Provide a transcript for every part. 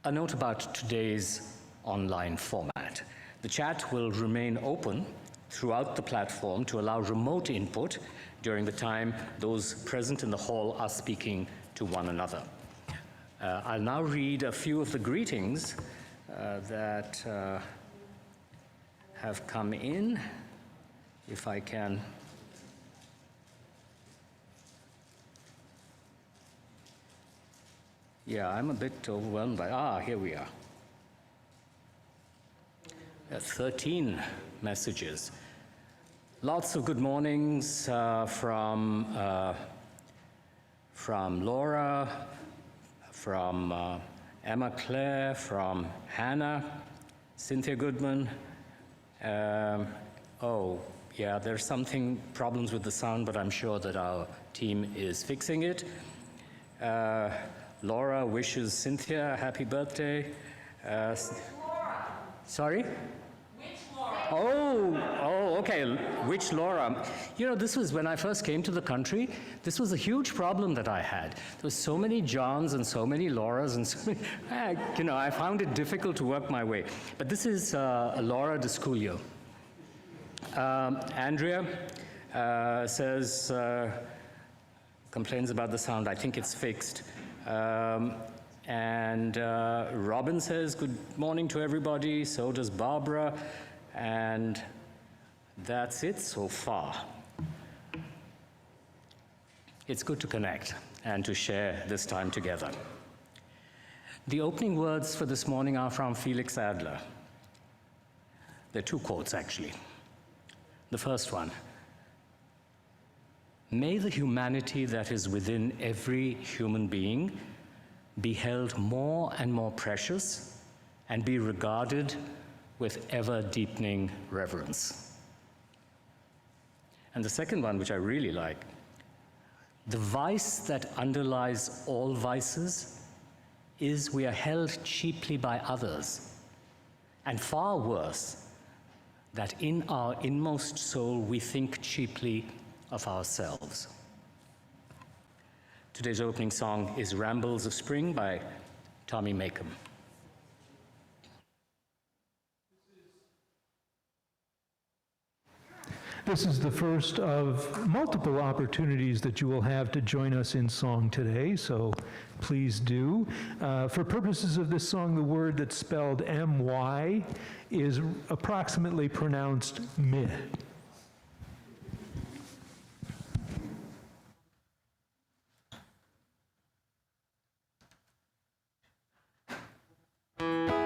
A note about today's online format. The chat will remain open throughout the platform to allow remote input during the time those present in the hall are speaking to one another. I'll now read a few of the greetings that have come in, if I can. Yeah, I'm a bit overwhelmed by, here we are. 13 messages. Lots of good mornings from Laura, from Emma Claire, from Hannah, Cynthia Goodman. There's problems with the sound, but I'm sure that our team is fixing it. Laura wishes Cynthia a happy birthday. Laura. Sorry? Which Laura? Okay. Which Laura? You know, this was when I first came to the country. This was a huge problem that I had. There were so many Johns and so many Lauras and so many, I found it difficult to work my way. But this is Laura Desculio. Andrea says, complains about the sound. I think it's fixed. And Robin says, good morning to everybody. So does Barbara. And that's it so far. It's good to connect and to share this time together. The opening words for this morning are from Felix Adler. There are two quotes, actually. The first one: may the humanity that is within every human being be held more and more precious and be regarded with ever-deepening reverence. And the second one, which I really like: the vice that underlies all vices is we are held cheaply by others, and far worse, that in our inmost soul we think cheaply of ourselves. Today's opening song is Rambles of Spring by Tommy Makem. This is the first of multiple opportunities that you will have to join us in song today, so please do. For purposes of this song, the word that's spelled M-Y is approximately pronounced mih. Thank you.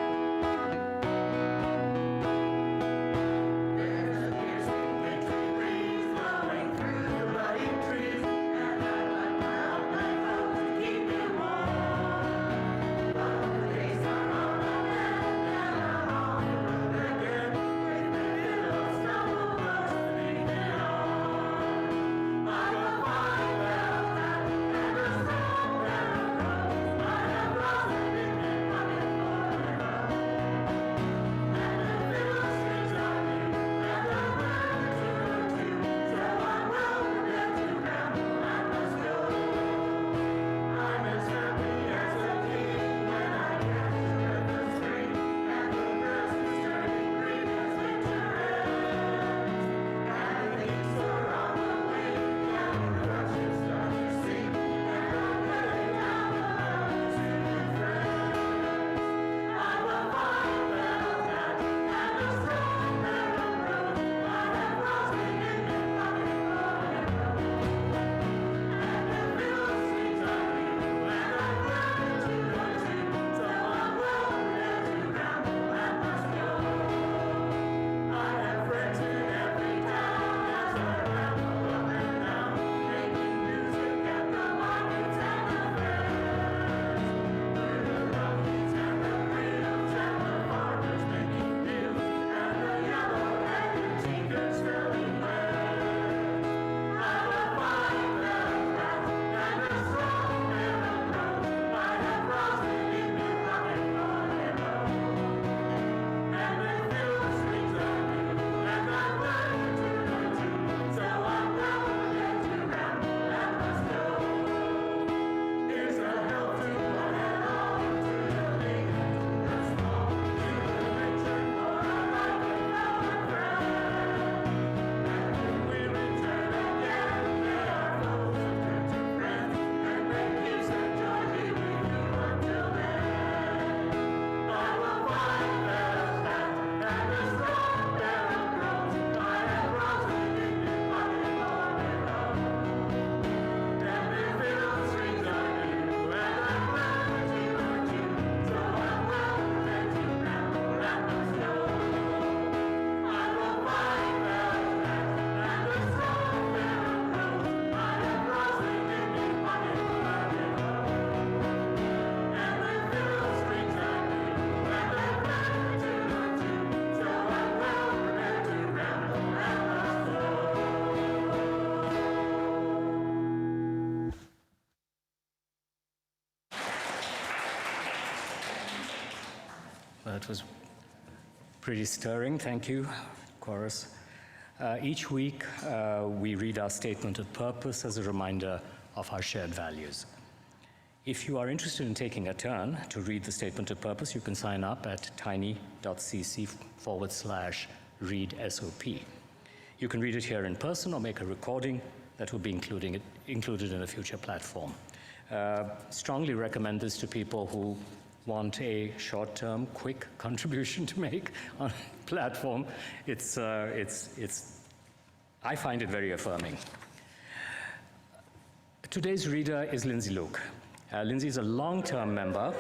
That was pretty stirring. Thank you, chorus. Each week, we read our statement of purpose as a reminder of our shared values. If you are interested in taking a turn to read the statement of purpose, you can sign up at tiny.cc/readsop. You can read it here in person or make a recording that will be included in a future platform. Strongly recommend this to people who want a short-term, quick contribution to make on a platform. I find it very affirming. Today's reader is Lindsay Luke. Lindsay is a long-term member.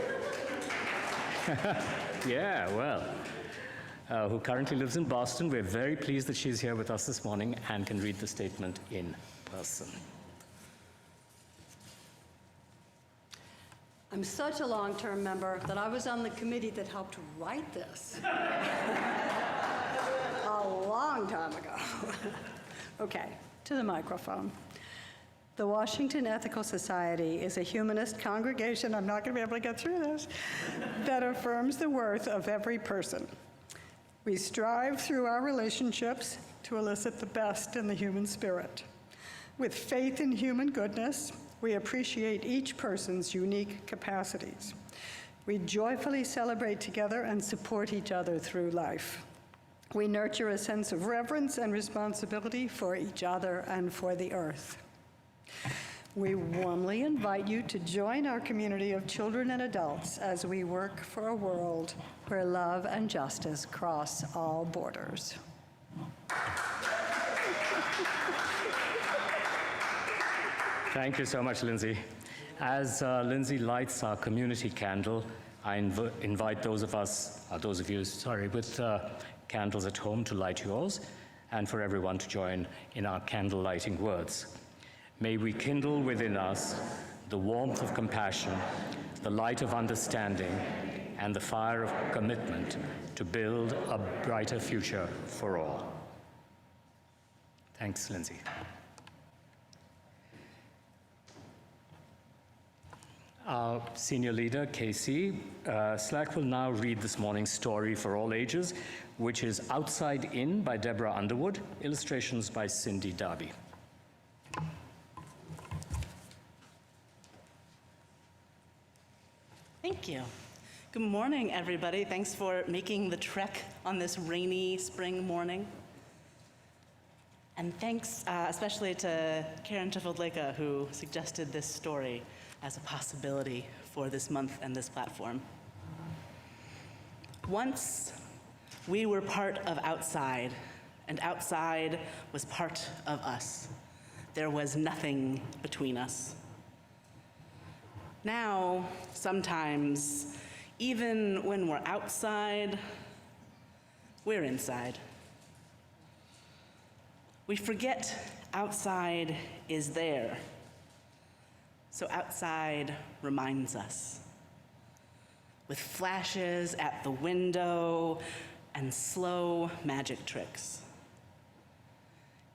Yeah, well, who currently lives in Boston. We're very pleased that she's here with us this morning and can read the statement in person. I'm such a long-term member that I was on the committee that helped write this a long time ago. Okay, to the microphone. The Washington Ethical Society is a humanist congregation, I'm not going to be able to get through this, that affirms the worth of every person. We strive through our relationships to elicit the best in the human spirit. With faith in human goodness, we appreciate each person's unique capacities. We joyfully celebrate together and support each other through life. We nurture a sense of reverence and responsibility for each other and for the earth. We warmly invite you to join our community of children and adults as we work for a world where love and justice cross all borders. Thank you so much, Lindsay. As Lindsay lights our community candle, I invite those of you with candles at home to light yours, and for everyone to join in our candle lighting words. May we kindle within us the warmth of compassion, the light of understanding, and the fire of commitment to build a brighter future for all. Thanks, Lindsay. Our senior leader, Casey Slack, will now read this morning's story for all ages, which is Outside In by Deborah Underwood, illustrations by Cindy Darby. Thank you. Good morning, everybody. Thanks for making the trek on this rainy spring morning. And thanks especially to Karen Sheffield-Leka, who suggested this story as a possibility for this month and this platform. Once, we were part of outside, and outside was part of us. There was nothing between us. Now, sometimes, even when we're outside, we're inside. We forget outside is there. So outside reminds us, with flashes at the window and slow magic tricks.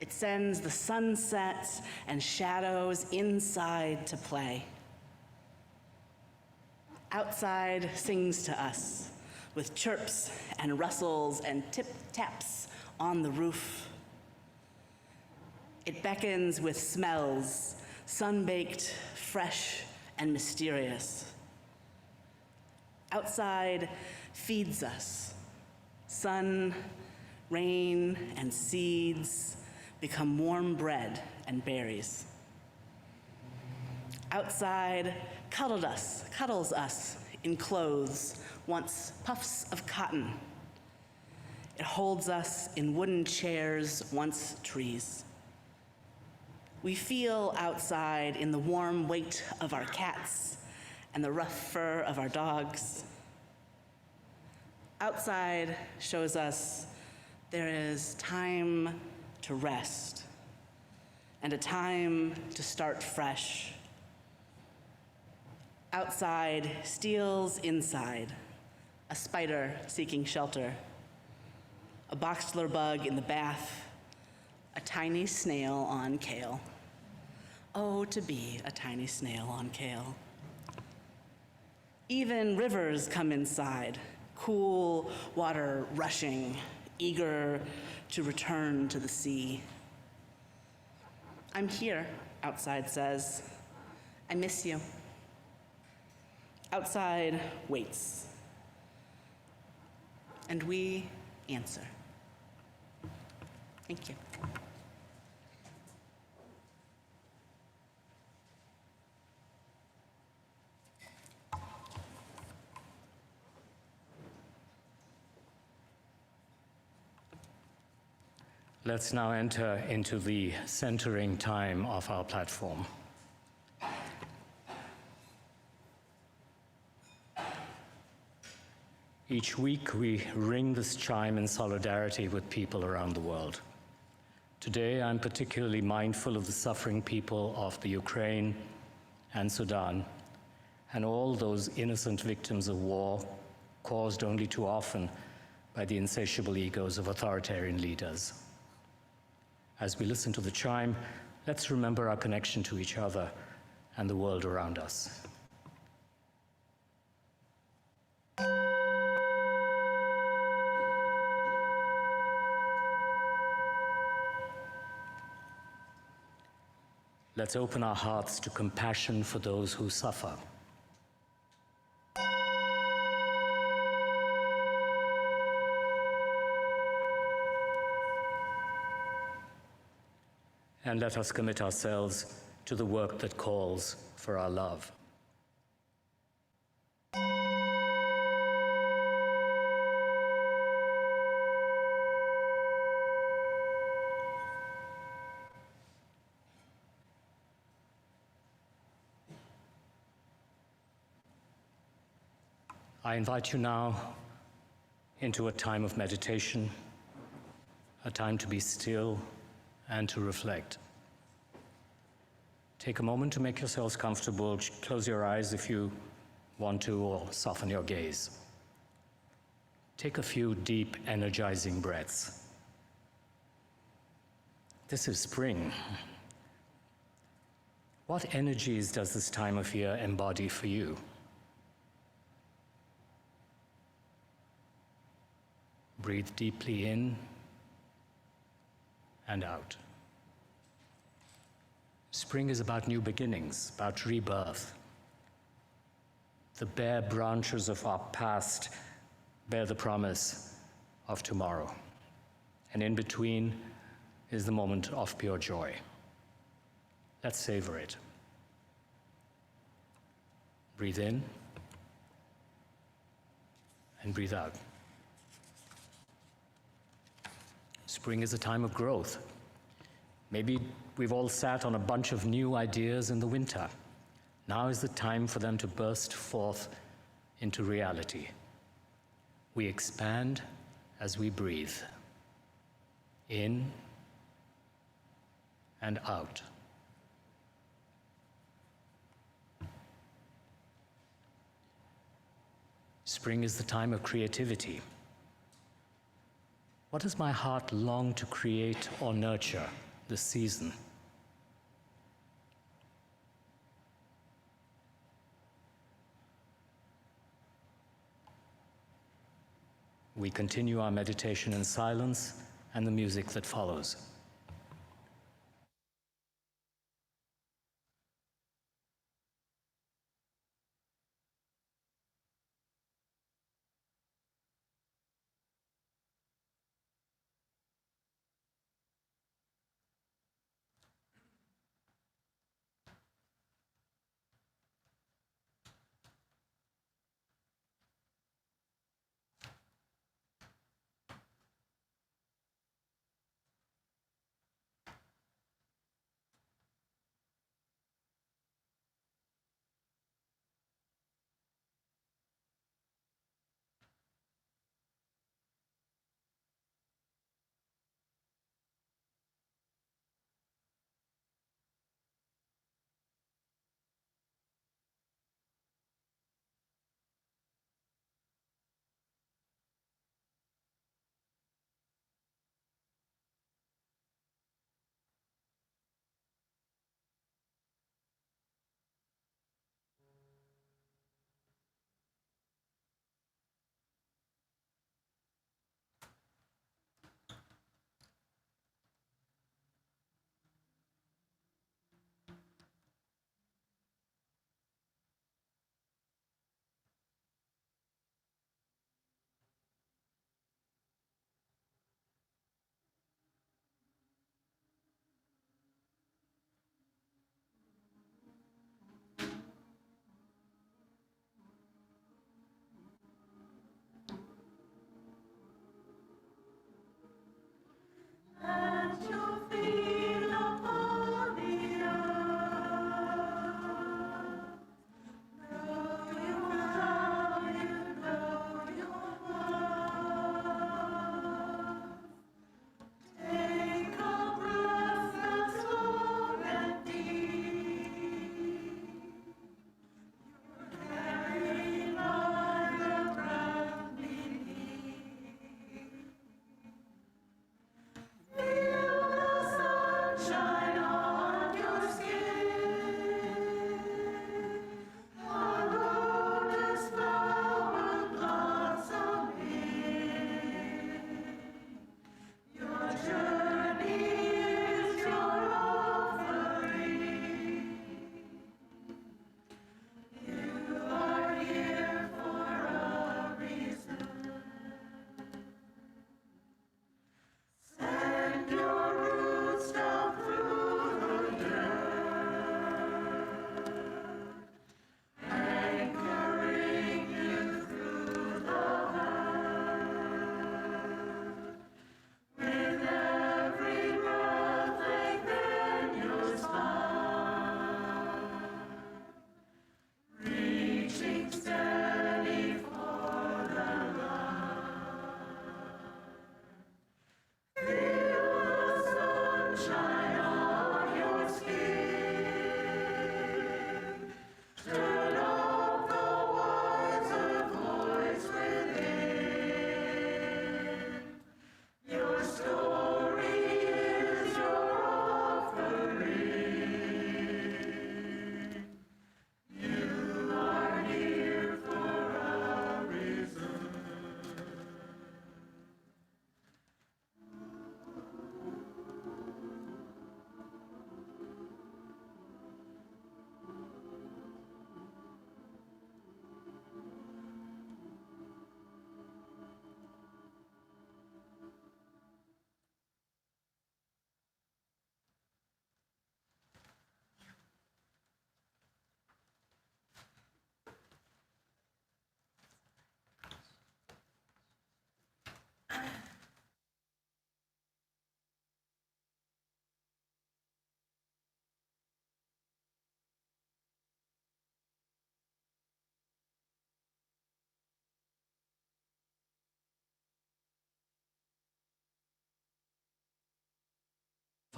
It sends the sunsets and shadows inside to play. Outside sings to us with chirps and rustles and tip-taps on the roof. It beckons with smells, sun-baked, fresh, and mysterious. Outside feeds us. Sun, rain, and seeds become warm bread and berries. Outside cuddles us in clothes, once puffs of cotton. It holds us in wooden chairs, once trees. We feel outside in the warm weight of our cats and the rough fur of our dogs. Outside shows us there is time to rest and a time to start fresh. Outside steals inside, a spider seeking shelter, a boxler bug in the bath, a tiny snail on kale. Oh, to be a tiny snail on kale. Even rivers come inside, cool water rushing, eager to return to the sea. I'm here, outside says. I miss you. Outside waits. And we answer. Thank you. Let's now enter into the centering time of our platform. Each week, we ring this chime in solidarity with people around the world. Today, I'm particularly mindful of the suffering people of the Ukraine and Sudan, and all those innocent victims of war caused only too often by the insatiable egos of authoritarian leaders. As we listen to the chime, let's remember our connection to each other and the world around us. Let's open our hearts to compassion for those who suffer. And let us commit ourselves to the work that calls for our love. I invite you now into a time of meditation, a time to be still and to reflect. Take a moment to make yourselves comfortable. Close your eyes if you want to, or soften your gaze. Take a few deep, energizing breaths. This is spring. What energies does this time of year embody for you? Breathe deeply in and out. Spring is about new beginnings, about rebirth. The bare branches of our past bear the promise of tomorrow. And in between is the moment of pure joy. Let's savor it. Breathe in and breathe out. Spring is a time of growth. Maybe we've all sat on a bunch of new ideas in the winter. Now is the time for them to burst forth into reality. We expand as we breathe, in and out. Spring is the time of creativity. What does my heart long to create or nurture this season? We continue our meditation in silence and the music that follows.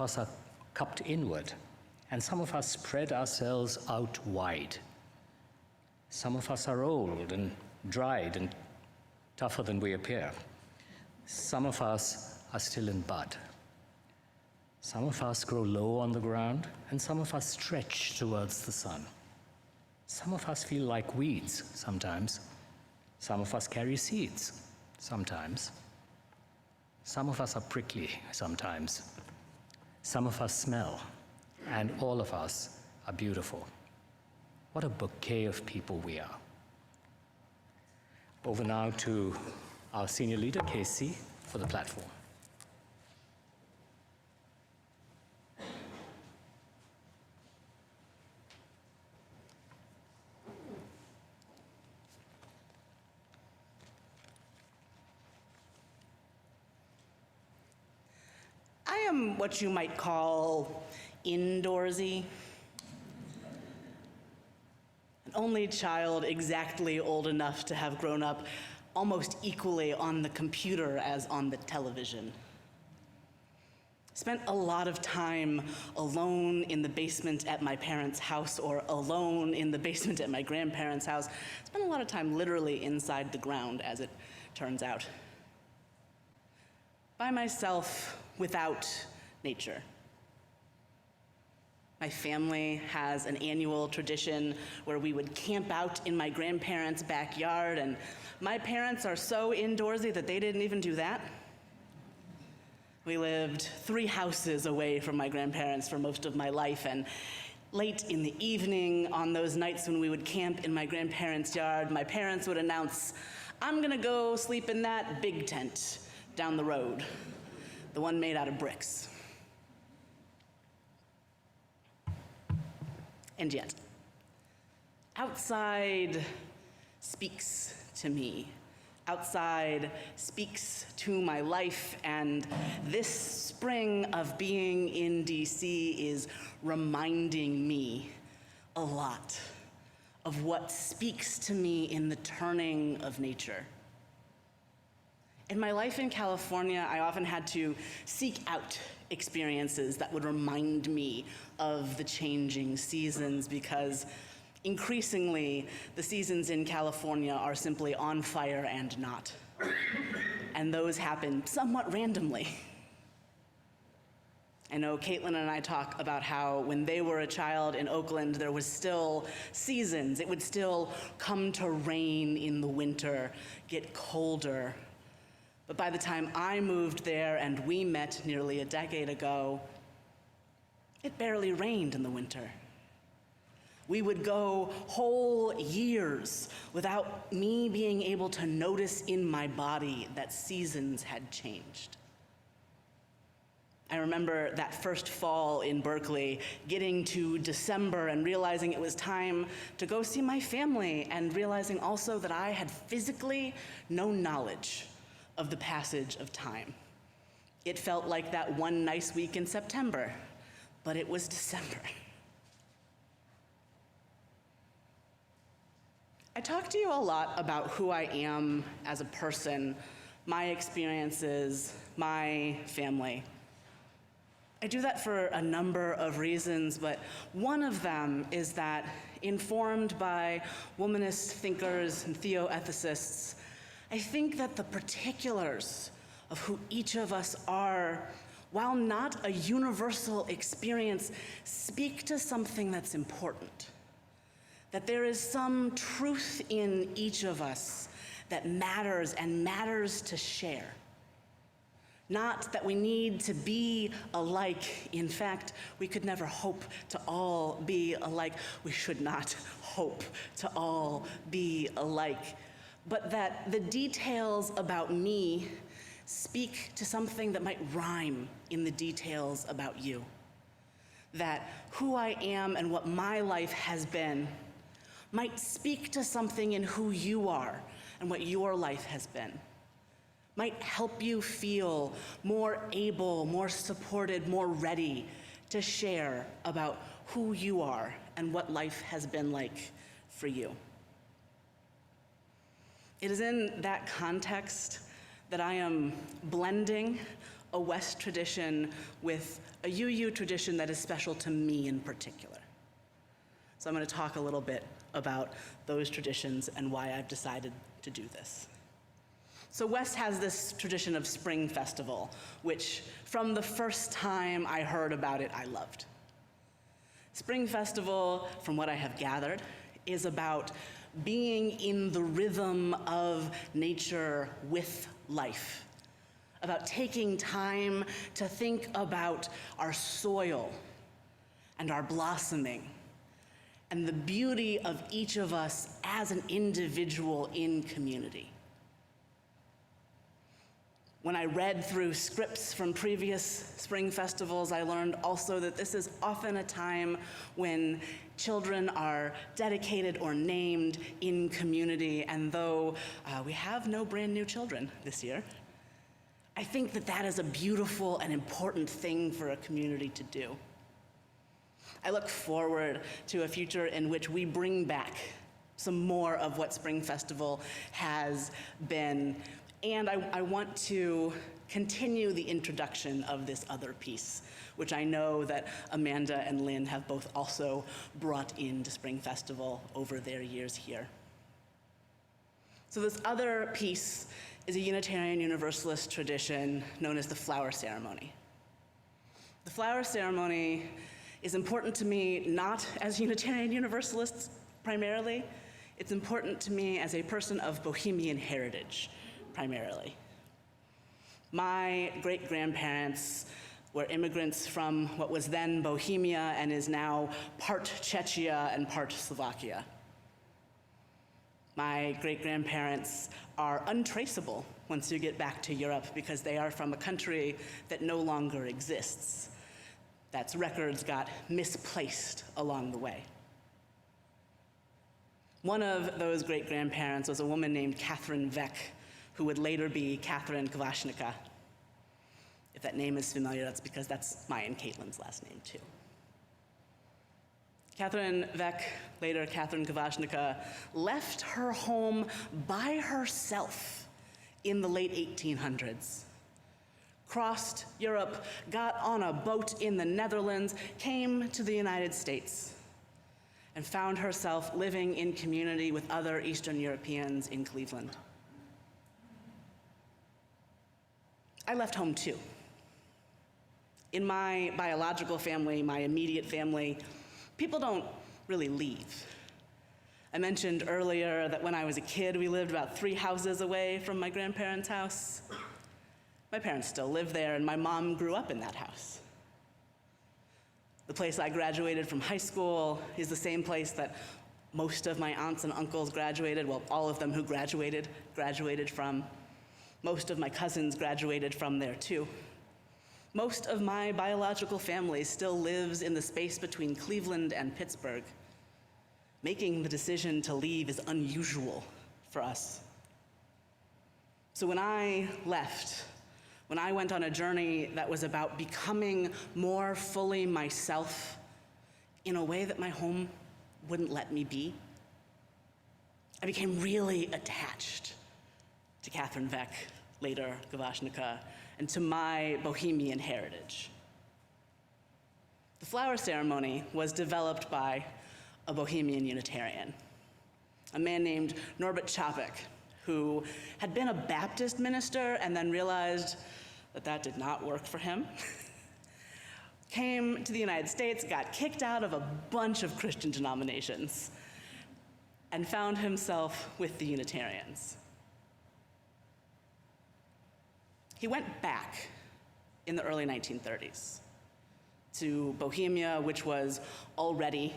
us are cupped inward, and some of us spread ourselves out wide. Some of us are old and dried and tougher than we appear. Some of us are still in bud. Some of us grow low on the ground, and some of us stretch towards the sun. Some of us feel like weeds sometimes. Some of us carry seeds sometimes. Some of us are prickly sometimes. Some of us smell, and all of us are beautiful. What a bouquet of people we are. Over now to our senior leader, Casey, for the platform. I am what you might call indoorsy. An only child exactly old enough to have grown up almost equally on the computer as on the television. Spent a lot of time alone in the basement at my parents' house or alone in the basement at my grandparents' house. Spent a lot of time literally inside the ground, as it turns out. By myself, without nature. My family has an annual tradition where we would camp out in my grandparents' backyard, and my parents are so indoorsy that they didn't even do that. We lived 3 houses away from my grandparents for most of my life, and late in the evening, on those nights when we would camp in my grandparents' yard, my parents would announce, "I'm gonna go sleep in that big tent down the road, the one made out of bricks." And yet, outside speaks to me. Outside speaks to my life, and this spring of being in DC is reminding me a lot of what speaks to me in the turning of nature. In my life in California, I often had to seek out experiences that would remind me of the changing seasons, because increasingly, the seasons in California are simply on fire and not. And those happen somewhat randomly. I know Caitlin and I talk about how when they were a child in Oakland, there was still seasons. It would still come to rain in the winter, get colder. But by the time I moved there and we met nearly a decade ago, it barely rained in the winter. We would go whole years without me being able to notice in my body that seasons had changed. I remember that first fall in Berkeley, getting to December and realizing it was time to go see my family, and realizing also that I had physically no knowledge of the passage of time. It felt like that one nice week in September, but it was December. I talk to you a lot about who I am as a person, my experiences, my family. I do that for a number of reasons, but one of them is that, informed by womanist thinkers and theoethicists, I think that the particulars of who each of us are, while not a universal experience, speak to something that's important. That there is some truth in each of us that matters, and matters to share. Not that we need to be alike. In fact, we could never hope to all be alike. We should not hope to all be alike. But that the details about me speak to something that might rhyme in the details about you. That who I am and what my life has been might speak to something in who you are and what your life has been. Might help you feel more able, more supported, more ready to share about who you are and what life has been like for you. It is in that context that I am blending a West tradition with a UU tradition that is special to me in particular. So I'm going to talk a little bit about those traditions and why I've decided to do this. So West has this tradition of Spring Festival, which from the first time I heard about it, I loved. Spring Festival, from what I have gathered, is about being in the rhythm of nature with life, about taking time to think about our soil and our blossoming and the beauty of each of us as an individual in community. When I read through scripts from previous spring festivals, I learned also that this is often a time when children are dedicated or named in community, and though we have no brand new children this year, I think that that is a beautiful and important thing for a community to do. I look forward to a future in which we bring back some more of what Spring Festival has been. And I want to continue the introduction of this other piece, which I know that Amanda and Lynn have both also brought into Spring Festival over their years here. So this other piece is a Unitarian Universalist tradition known as the flower ceremony. The flower ceremony is important to me not as Unitarian Universalists primarily. It's important to me as a person of Bohemian heritage, primarily. My great-grandparents were immigrants from what was then Bohemia and is now part Czechia and part Slovakia. My great-grandparents are untraceable once you get back to Europe because they are from a country that no longer exists. That's records got misplaced along the way. One of those great-grandparents was a woman named Catherine Veck, who would later be Catherine Kvashnica. If that name is familiar, that's because that's my and Caitlin's last name, too. Catherine Veck, later Catherine Kvashnica, left her home by herself in the late 1800s. Crossed Europe, got on a boat in the Netherlands, came to the United States, and found herself living in community with other Eastern Europeans in Cleveland. I left home too. In my biological family, my immediate family, people don't really leave. I mentioned earlier that when I was a kid, we lived about 3 houses away from my grandparents' house. My parents still live there, and my mom grew up in that house. The place I graduated from high school is the same place that most of my aunts and uncles graduated, well, all of them who graduated from. Most of my cousins graduated from there too. Most of my biological family still lives in the space between Cleveland and Pittsburgh. Making the decision to leave is unusual for us. So when I left, when I went on a journey that was about becoming more fully myself in a way that my home wouldn't let me be, I became really attached to Catherine Veck, later Kvashnica, and to my Bohemian heritage. The flower ceremony was developed by a Bohemian Unitarian, a man named Norbert Čapek, who had been a Baptist minister and then realized that that did not work for him. Came to the United States, got kicked out of a bunch of Christian denominations, and found himself with the Unitarians. He went back in the early 1930s to Bohemia, which was already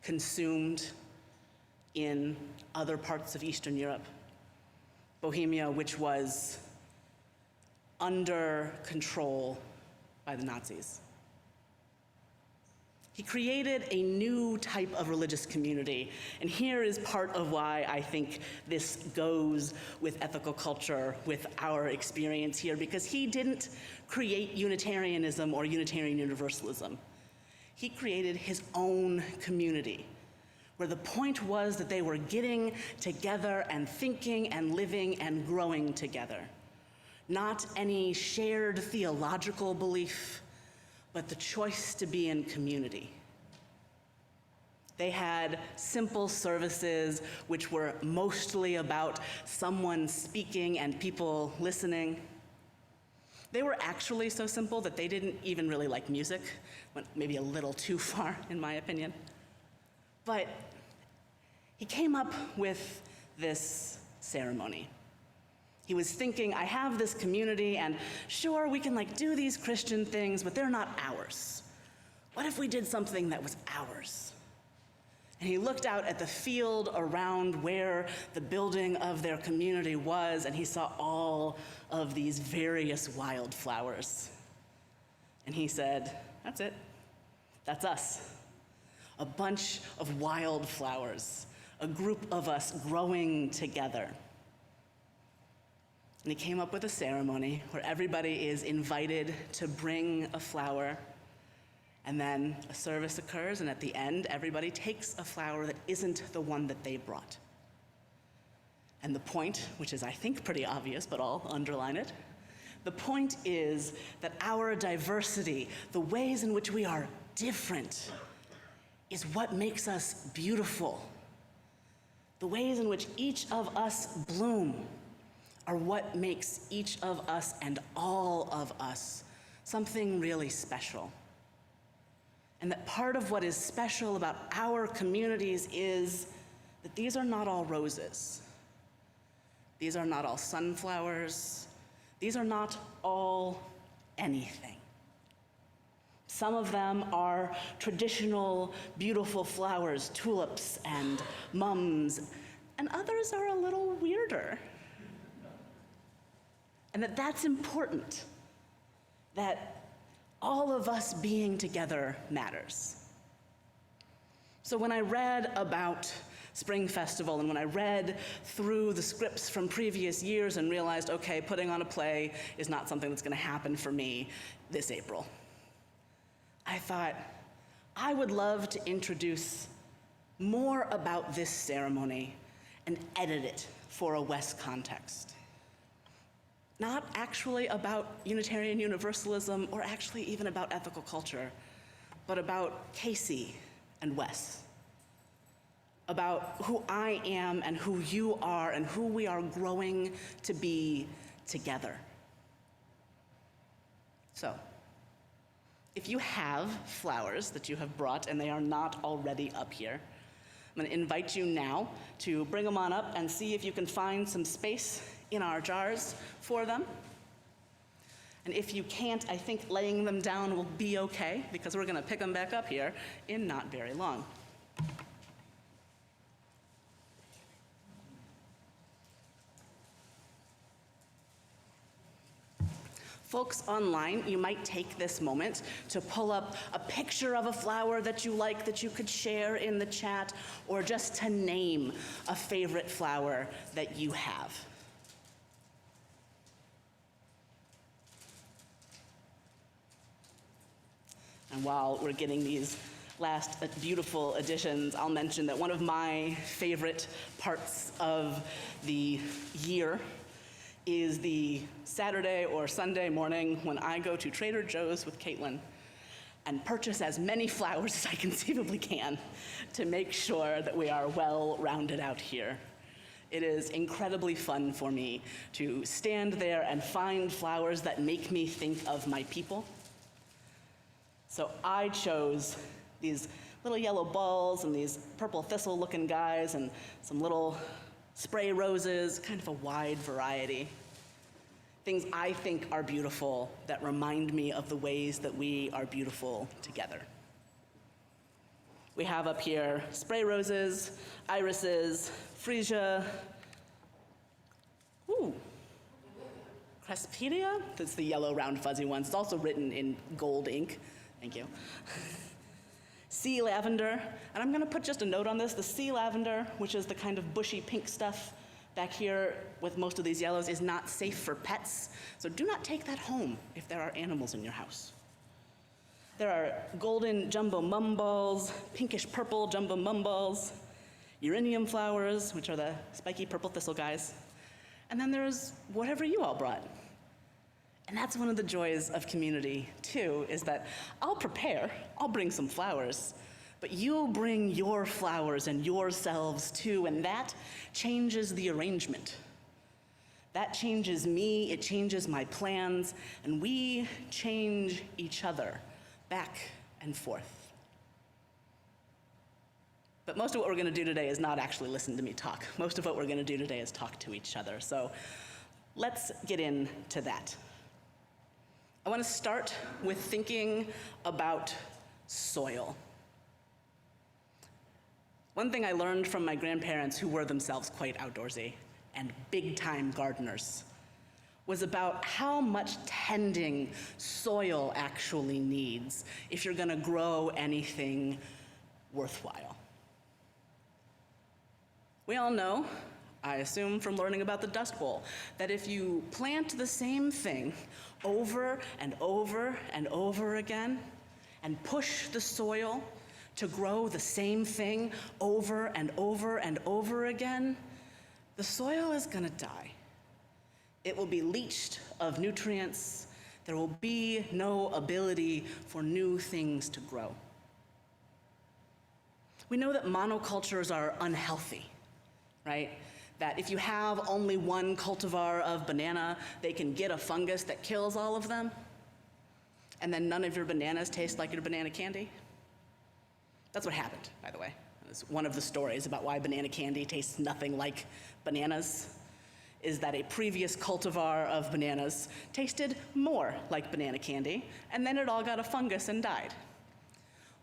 consumed in other parts of Eastern Europe. Bohemia, which was under control by the Nazis. He created a new type of religious community, and here is part of why I think this goes with ethical culture, with our experience here, because he didn't create Unitarianism or Unitarian Universalism. He created his own community, where the point was that they were getting together and thinking and living and growing together. not any shared theological belief, but the choice to be in community. They had simple services which were mostly about someone speaking and people listening. They were actually so simple that they didn't even really like music, went maybe a little too far, in my opinion. But he came up with this ceremony. He was thinking, I have this community, and sure, we can do these Christian things, but they're not ours. What if we did something that was ours? And he looked out at the field around where the building of their community was, and he saw all of these various wildflowers. And he said, that's it. That's us. A bunch of wildflowers, a group of us growing together. And he came up with a ceremony where everybody is invited to bring a flower, and then a service occurs, and at the end, everybody takes a flower that isn't the one that they brought. And the point, which is I think pretty obvious, but I'll underline it, the point is that our diversity, the ways in which we are different, is what makes us beautiful. The ways in which each of us bloom are what makes each of us and all of us something really special. And that part of what is special about our communities is that these are not all roses. These are not all sunflowers. These are not all anything. Some of them are traditional, beautiful flowers, tulips and mums, and others are a little weirder. And that's important, that all of us being together matters. So when I read about Spring Festival and when I read through the scripts from previous years and realized, okay, putting on a play is not something that's gonna happen for me this April, I thought, I would love to introduce more about this ceremony and edit it for a West context. Not actually about Unitarian Universalism or actually even about ethical culture, but about Casey and Wes. About who I am and who you are and who we are growing to be together. So, if you have flowers that you have brought and they are not already up here, I'm going to invite you now to bring them on up and see if you can find some space in our jars for them. And if you can't, I think laying them down will be okay because we're going to pick them back up here in not very long. Folks online, you might take this moment to pull up a picture of a flower that you like that you could share in the chat, or just to name a favorite flower that you have. And while we're getting these last beautiful additions, I'll mention that one of my favorite parts of the year is the Saturday or Sunday morning when I go to Trader Joe's with Caitlin and purchase as many flowers as I conceivably can to make sure that we are well rounded out here. It is incredibly fun for me to stand there and find flowers that make me think of my people. So I chose these little yellow balls and these purple thistle-looking guys and some little spray roses, kind of a wide variety. Things I think are beautiful that remind me of the ways that we are beautiful together. We have up here spray roses, irises, freesia, Cresspedia, that's the yellow round fuzzy ones. It's also written in gold ink, thank you. Sea lavender, and I'm gonna put just a note on this. The sea lavender, which is the kind of bushy pink stuff back here with most of these yellows, is not safe for pets. So do not take that home if there are animals in your house. There are golden jumbo mum balls, pinkish purple jumbo mum balls, uranium flowers, which are the spiky purple thistle guys. And then there's whatever you all brought. And that's one of the joys of community, too, is that I'll bring some flowers, but you'll bring your flowers and yourselves too, and that changes the arrangement. That changes me, it changes my plans, and we change each other back and forth. But most of what we're going to do today is not actually listen to me talk. Most of what we're going to do today is talk to each other. So let's get into that. I want to start with thinking about soil. One thing I learned from my grandparents, who were themselves quite outdoorsy and big-time gardeners, was about how much tending soil actually needs if you're going to grow anything worthwhile. We all know, I assume from learning about the Dust Bowl, that if you plant the same thing over and over and over again and push the soil to grow the same thing over and over and over again, the soil is gonna die. It will be leached of nutrients. There will be no ability for new things to grow. We know that monocultures are unhealthy, right? That if you have only one cultivar of banana, they can get a fungus that kills all of them, and then none of your bananas taste like your banana candy. That's what happened, by the way. It's one of the stories about why banana candy tastes nothing like bananas, is that a previous cultivar of bananas tasted more like banana candy, and then it all got a fungus and died.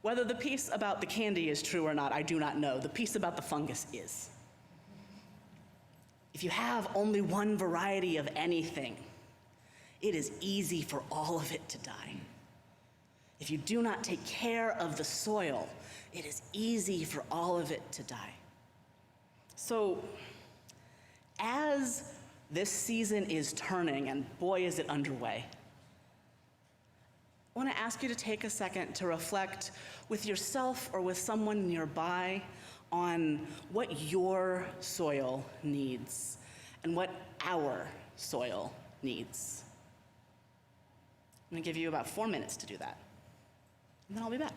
Whether the piece about the candy is true or not, I do not know. The piece about the fungus is. If you have only one variety of anything, it is easy for all of it to die. If you do not take care of the soil, it is easy for all of it to die. So, as this season is turning, and boy is it underway, I want to ask you to take a second to reflect with yourself or with someone nearby on what your soil needs and what our soil needs. I'm going to give you about 4 minutes to do that, and then I'll be back.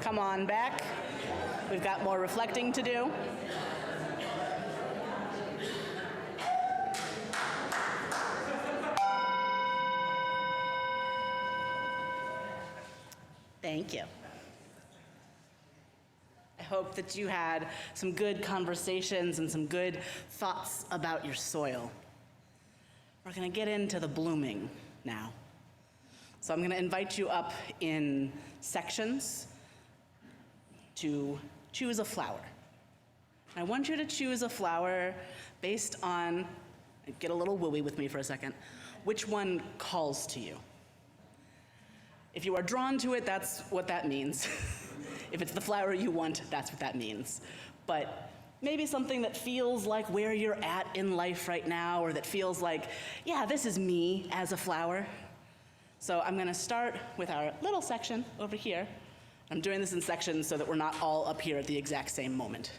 come on back. We've got more reflecting to do. Thank you. I hope that you had some good conversations and some good thoughts about your soil. We're going to get into the blooming now. So I'm going to invite you up in sections to choose a flower. I want you to choose a flower based on, get a little wooey with me for a second, which one calls to you. If you are drawn to it, that's what that means. If it's the flower you want, that's what that means. But maybe something that feels like where you're at in life right now, or that feels like, yeah, this is me as a flower. So I'm gonna start with our little section over here. I'm doing this in sections so that we're not all up here at the exact same moment.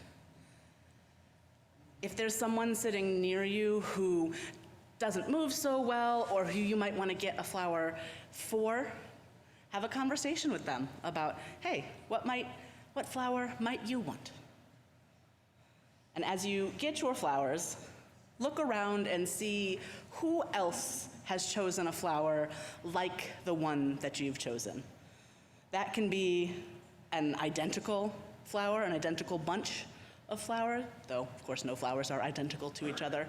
If there's someone sitting near you who doesn't move so well, or who you might wanna get a flower for, have a conversation with them about, hey, what flower might you want? And as you get your flowers, look around and see who else has chosen a flower like the one that you've chosen. That can be an identical flower, an identical bunch of flowers, though of course no flowers are identical to each other,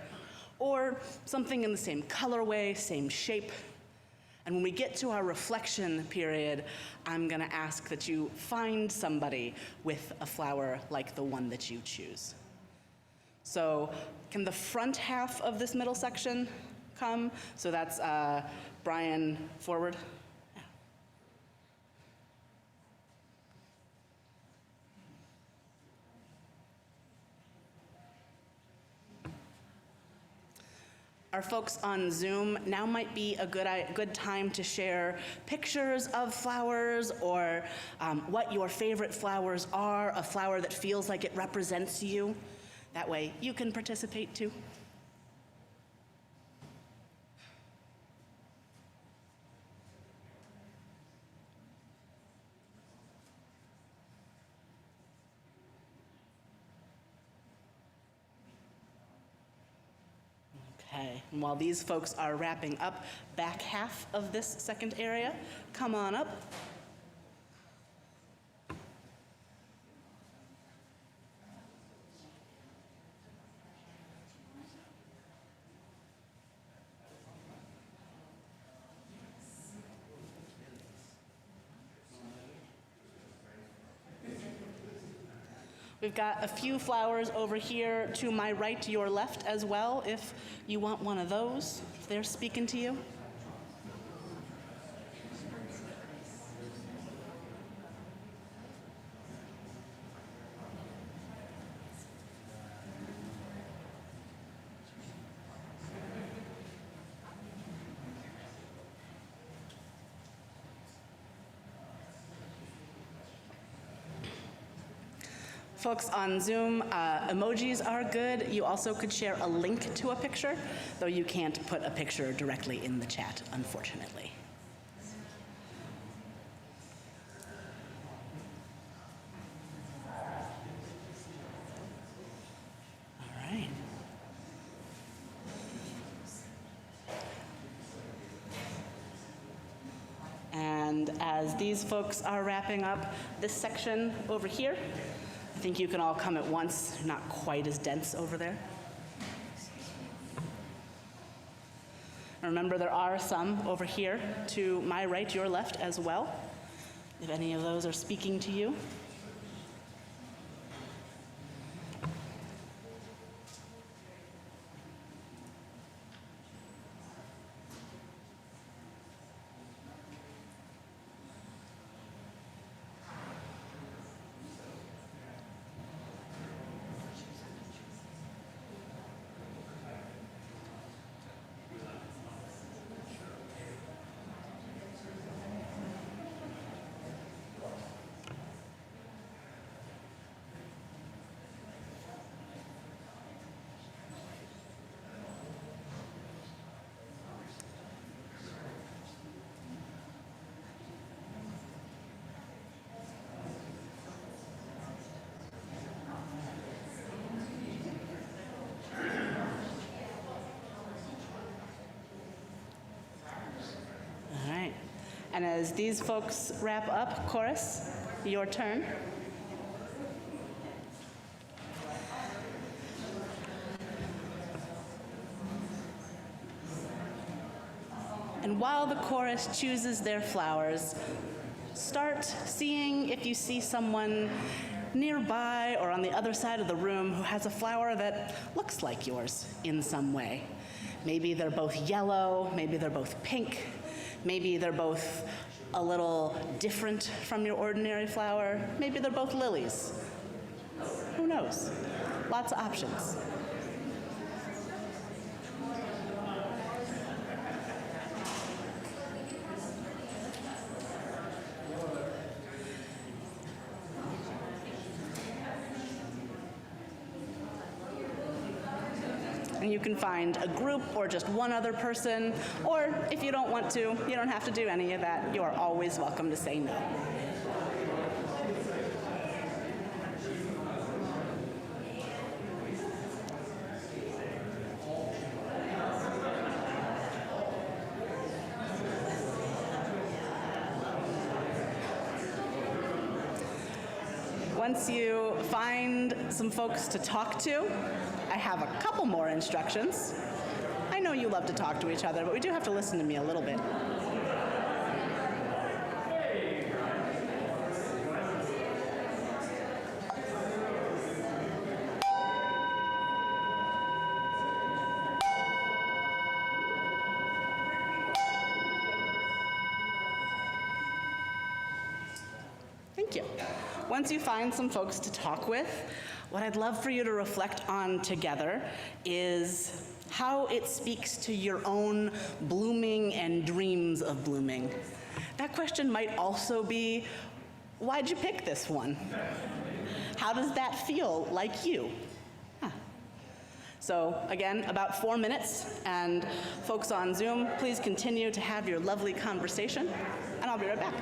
or something in the same colorway, same shape. And when we get to our reflection period, I'm gonna ask that you find somebody with a flower like the one that you choose. So can the front half of this middle section come? So that's Brian forward. Yeah. Our folks on Zoom, now might be a good time to share pictures of flowers, or what your favorite flowers are, a flower that feels like it represents you. That way you can participate too. Okay, and while these folks are wrapping up back half of this second area, come on up. We've got a few flowers over here to my right, to your left as well, if you want one of those, if they're speaking to you. Folks on Zoom, emojis are good. You also could share a link to a picture, though you can't put a picture directly in the chat, unfortunately. All right. And as these folks are wrapping up this section over here, I think you can all come at once, not quite as dense over there. Remember, there are some over here to my right, your left as well, if any of those are speaking to you. And as these folks wrap up, chorus, your turn. And while the chorus chooses their flowers, start seeing if you see someone nearby or on the other side of the room who has a flower that looks like yours in some way. Maybe they're both yellow, maybe they're both pink, maybe they're both a little different from your ordinary flower, maybe they're both lilies. Who knows? Lots of options. And you can find a group or just one other person, or if you don't want to, you don't have to do any of that. You are always welcome to say no. Once you find some folks to talk to, I have a couple more instructions. I know you love to talk to each other, but we do have to listen to me a little bit. Thank you. Once you find some folks to talk with, what I'd love for you to reflect on together is how it speaks to your own blooming and dreams of blooming. That question might also be, why'd you pick this one? How does that feel like you? So again, about 4 minutes, and folks on Zoom, please continue to have your lovely conversation, and I'll be right back.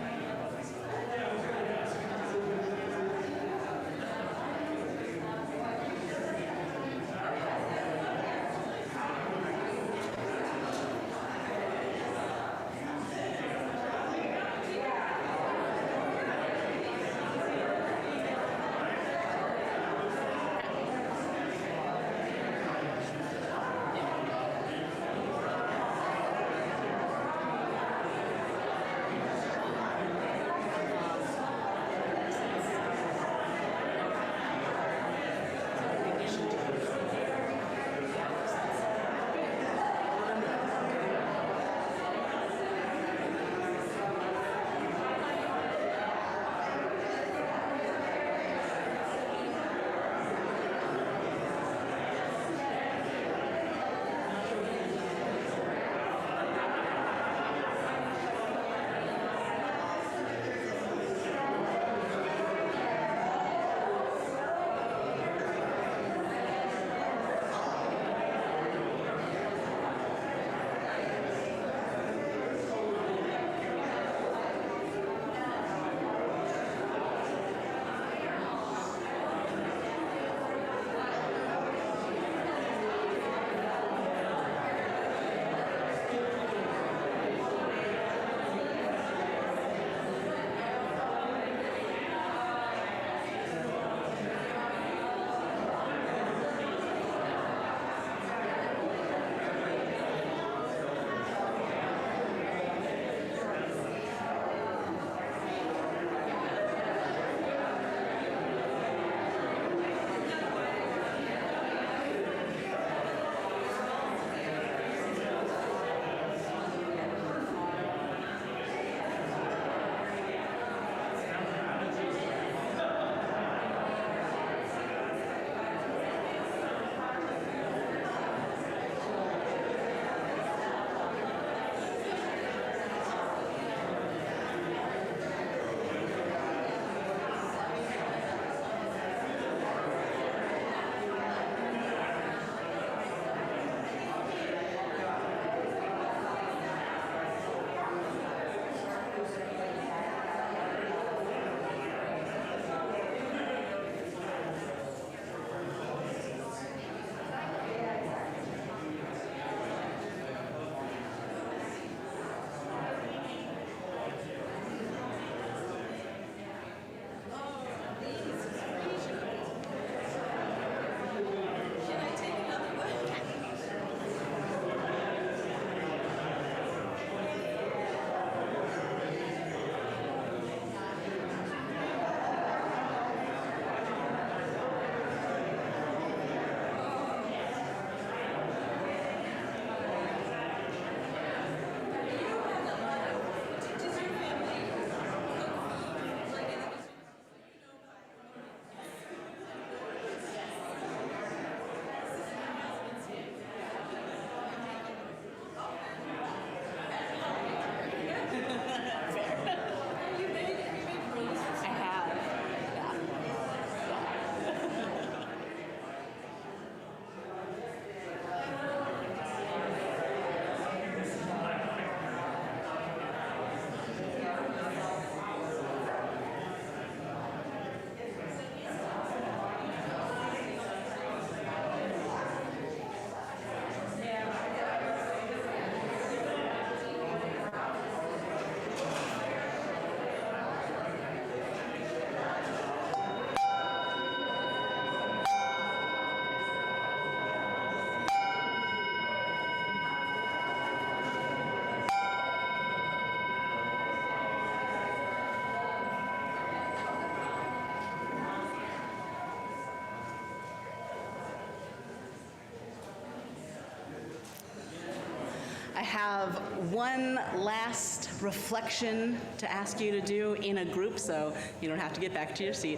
have one last reflection to ask you to do in a group, so you don't have to get back to your seat.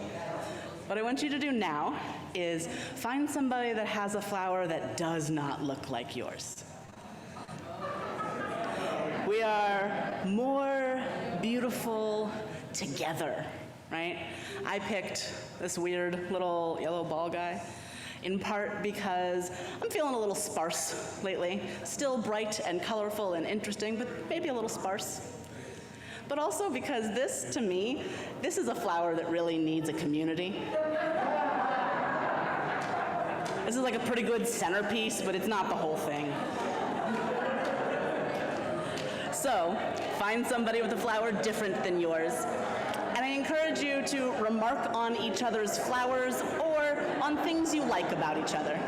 What I want you to do now is find somebody that has a flower that does not look like yours. We are more beautiful together, right? I picked this weird little yellow ball guy, in part because I'm feeling a little sparse lately. Still bright and colorful and interesting, but maybe a little sparse. But also because this, to me, this is a flower that really needs a community. This is like a pretty good centerpiece, but it's not the whole thing. So, find somebody with a flower different than yours. And I encourage you to remark on each other's flowers or on things you like about each other.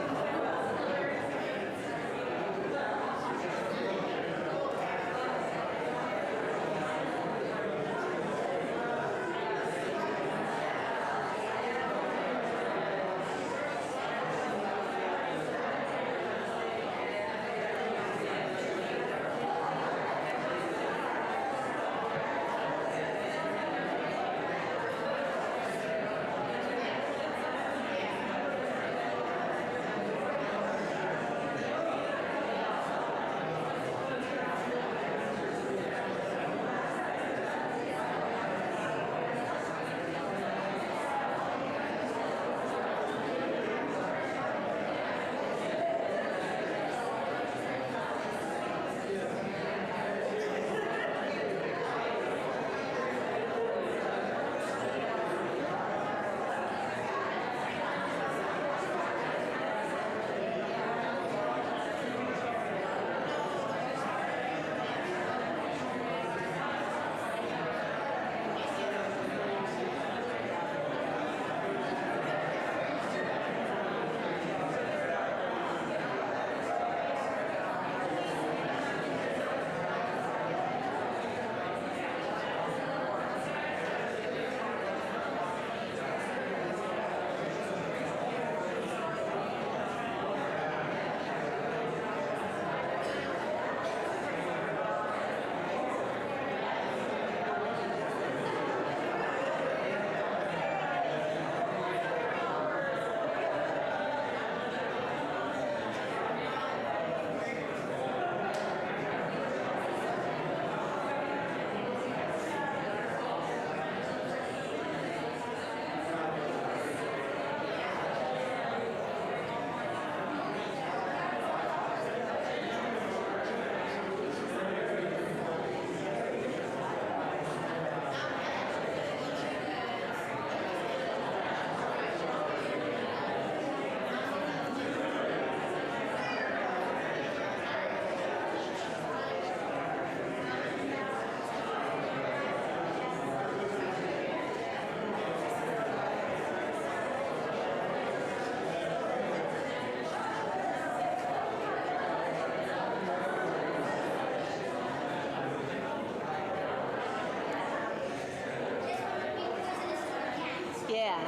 Yeah.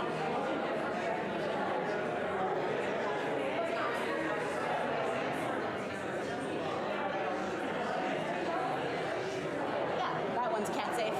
Yeah, that one's cat safe.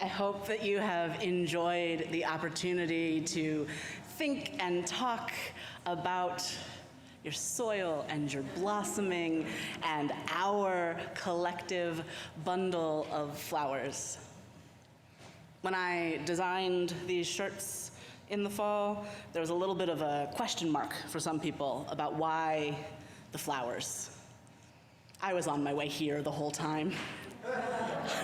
I hope that you have enjoyed the opportunity to think and talk about your soil and your blossoming and our collective bundle of flowers. When I designed these shirts in the fall, there was a little bit of a question mark for some people about why the flowers. I was on my way here the whole time.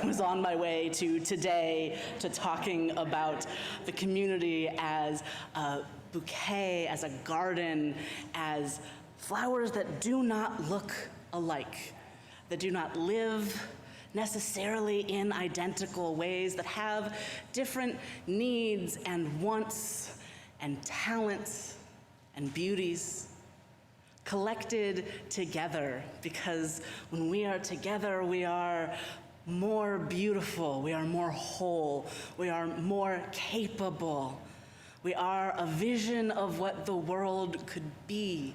I was on my way to today, to talking about the community as a bouquet, as a garden, as flowers that do not look alike, that do not live necessarily in identical ways, that have different needs and wants and talents and beauties, collected together, because when we are together, we are more beautiful, we are more whole, we are more capable. We are a vision of what the world could be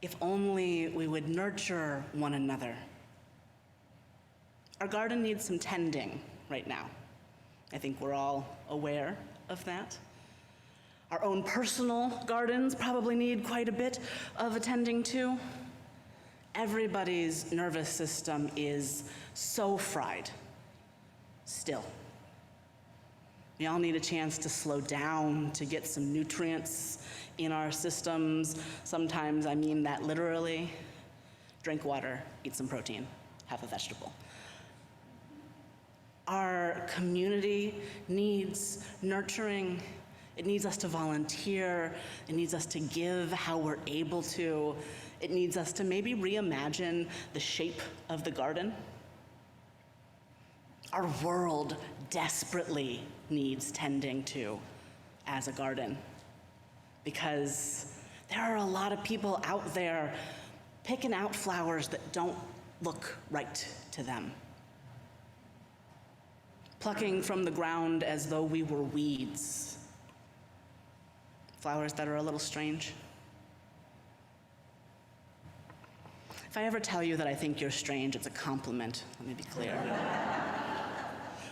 if only we would nurture one another. Our garden needs some tending right now. I think we're all aware of that. Our own personal gardens probably need quite a bit of attending to. Everybody's nervous system is so fried, still. We all need a chance to slow down, to get some nutrients in our systems. Sometimes I mean that literally. Drink water, eat some protein, have a vegetable. Our community needs nurturing. It needs us to volunteer. It needs us to give how we're able to. It needs us to maybe reimagine the shape of the garden. Our world desperately needs tending to as a garden, because there are a lot of people out there picking out flowers that don't look right to them, plucking from the ground as though we were weeds, flowers that are a little strange. If I ever tell you that I think you're strange, it's a compliment, let me be clear.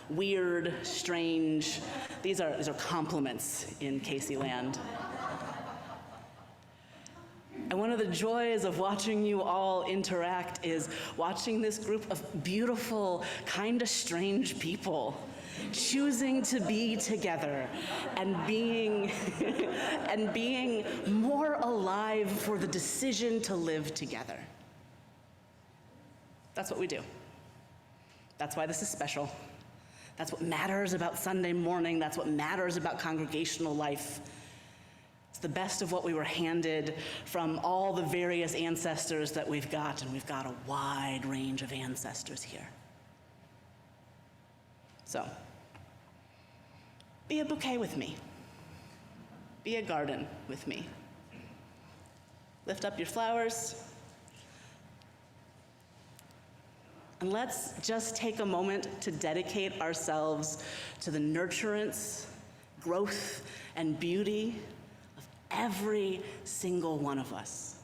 Weird, strange, these are compliments in Casey land. And one of the joys of watching you all interact is watching this group of beautiful, kind of strange people choosing to be together and being and being more alive for the decision to live together. That's what we do. That's why this is special. That's what matters about Sunday morning. That's what matters about congregational life. It's the best of what we were handed from all the various ancestors that we've got, and we've got a wide range of ancestors here. So, be a bouquet with me. Be a garden with me. Lift up your flowers. And let's just take a moment to dedicate ourselves to the nurturance, growth, and beauty of every single one of us.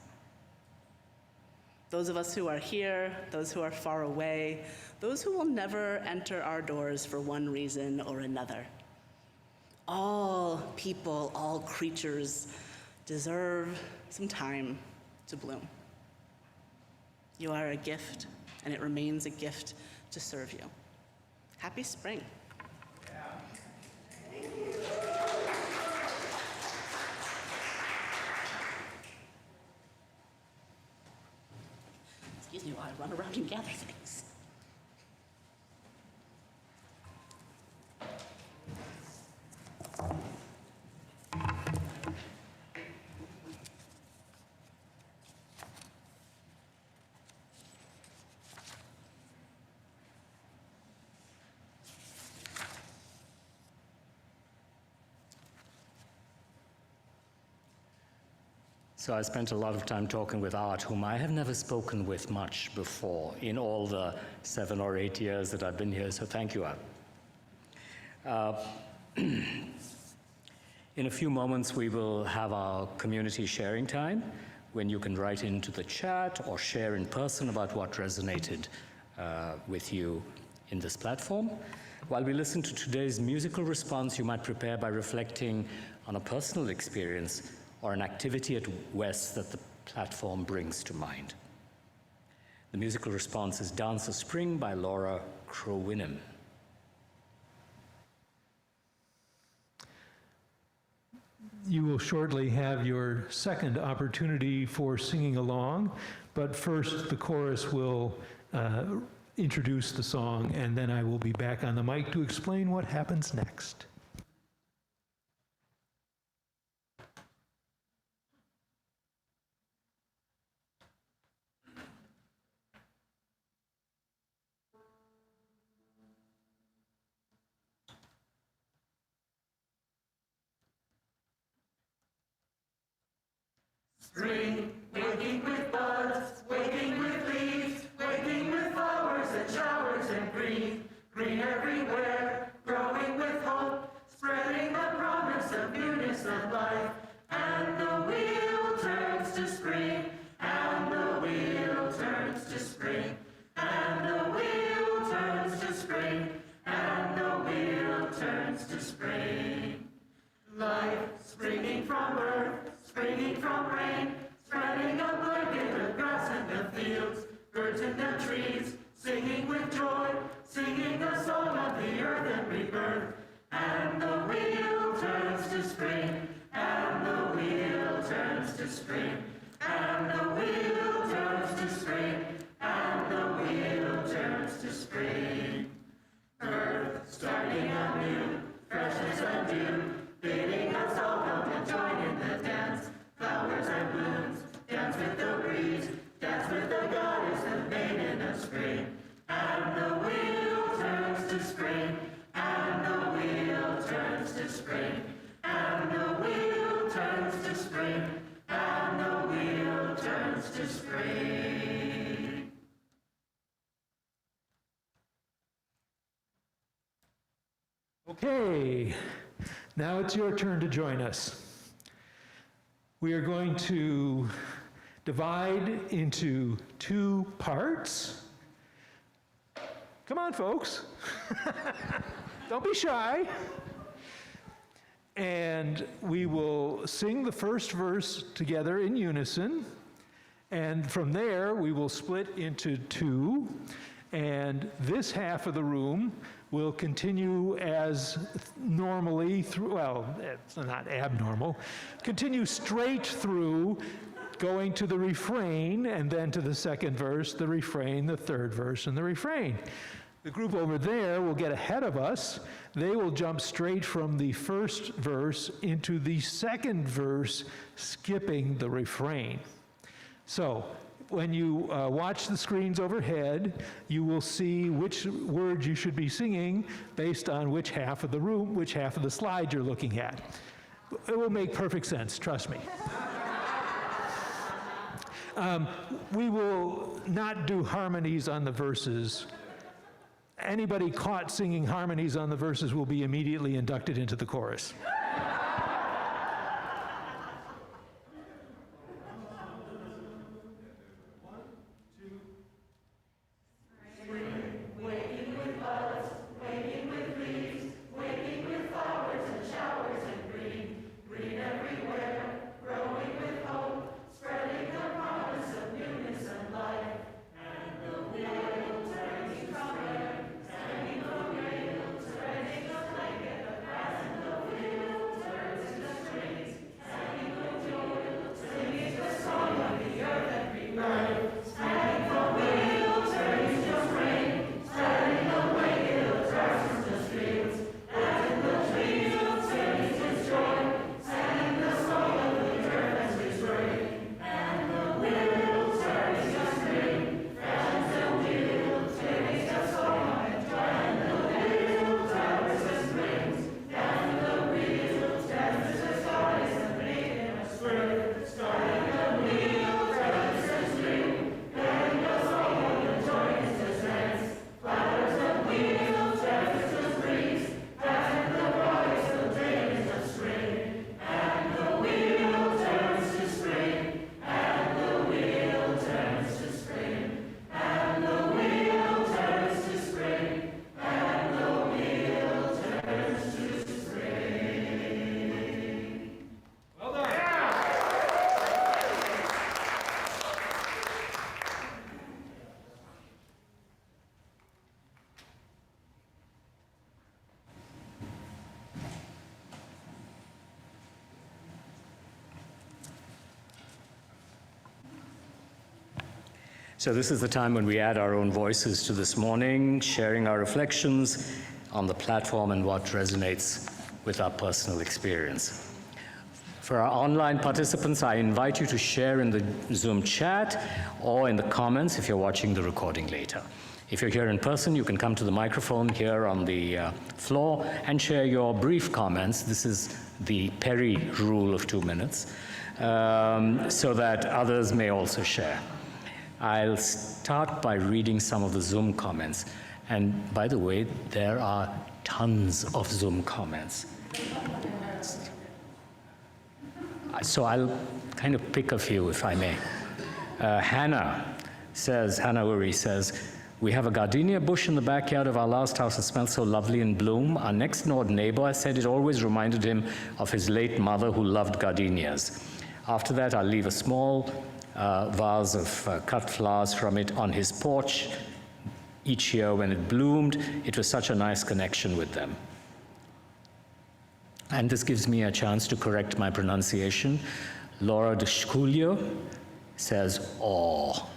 Those of us who are here, those who are far away, those who will never enter our doors for one reason or another. All people, all creatures deserve some time to bloom. You are a gift, and it remains a gift to serve you. Happy spring. Excuse me while I run around and gather things. So I spent a lot of time talking with Art, whom I have never spoken with much before in all the 7 or 8 years that I've been here, so thank you, Art. In a few moments, we will have our community sharing time, when you can write into the chat or share in person about what resonated with you in this platform. While we listen to today's musical response, you might prepare by reflecting on a personal experience or an activity at West that the platform brings to mind. The musical response is Dance of Spring by Laura Crowinham. You will shortly have your second opportunity for singing along, but first the chorus will introduce the song, and then I will be back on the mic to explain what happens next. Spring, waking with buds, waking with leaves, waking with flowers and showers and green, green everywhere, growing with hope, spreading the promise of newness of life. And the wheel turns to spring, and the wheel turns to spring, and the wheel turns to spring, and the wheel turns to spring. Life springing from earth, springing from rain, spreading a blanket of grass in the fields, birds in the trees, singing with joy, singing the song of the earth and rebirth. And the wheel turns to spring, and the wheel turns to spring, and the wheel turns to spring, and the wheel turns to spring. Earth starting anew, freshness and dew, bidding us all come to join in the dance. Flowers and blooms, dance with the breeze, dance with the goddess, the maiden of spring. And the wheel turns to spring, and the wheel turns to spring, and the wheel turns to spring, and the wheel turns to spring. Okay, now it's your turn to join us. We are going to divide into two parts. Come on, folks. Don't be shy. And we will sing the first verse together in unison. And from there, we will split into two. And this half of the room will continue as normally through, well, it's not abnormal, continue straight through, going to the refrain, and then to the second verse, the refrain, the third verse, and the refrain. The group over there will get ahead of us. They will jump straight from the first verse into the second verse, skipping the refrain. So, when you watch the screens overhead, you will see which words you should be singing based on which half of the room, which half of the slide you're looking at. It will make perfect sense, trust me. We will not do harmonies on the verses. Anybody caught singing harmonies on the verses will be immediately inducted into the chorus. So this is the time when we add our own voices to this morning, sharing our reflections on the platform and what resonates with our personal experience. For our online participants, I invite you to share in the Zoom chat or in the comments if you're watching the recording later. If you're here in person, you can come to the microphone here on the floor and share your brief comments. This is the Perry rule of 2 minutes, so that others may also share. I'll start by reading some of the Zoom comments. And by the way, there are tons of Zoom comments. So I'll kind of pick a few, if I may. Hannah Uri says, we have a gardenia bush in the backyard of our last house that smells so lovely in bloom. Our next door neighbor said it always reminded him of his late mother who loved gardenias. After that, I'll leave a small vase of cut flowers from it on his porch. Each year when it bloomed, it was such a nice connection with them. And this gives me a chance to correct my pronunciation. Laura de Sculio says, "Oh."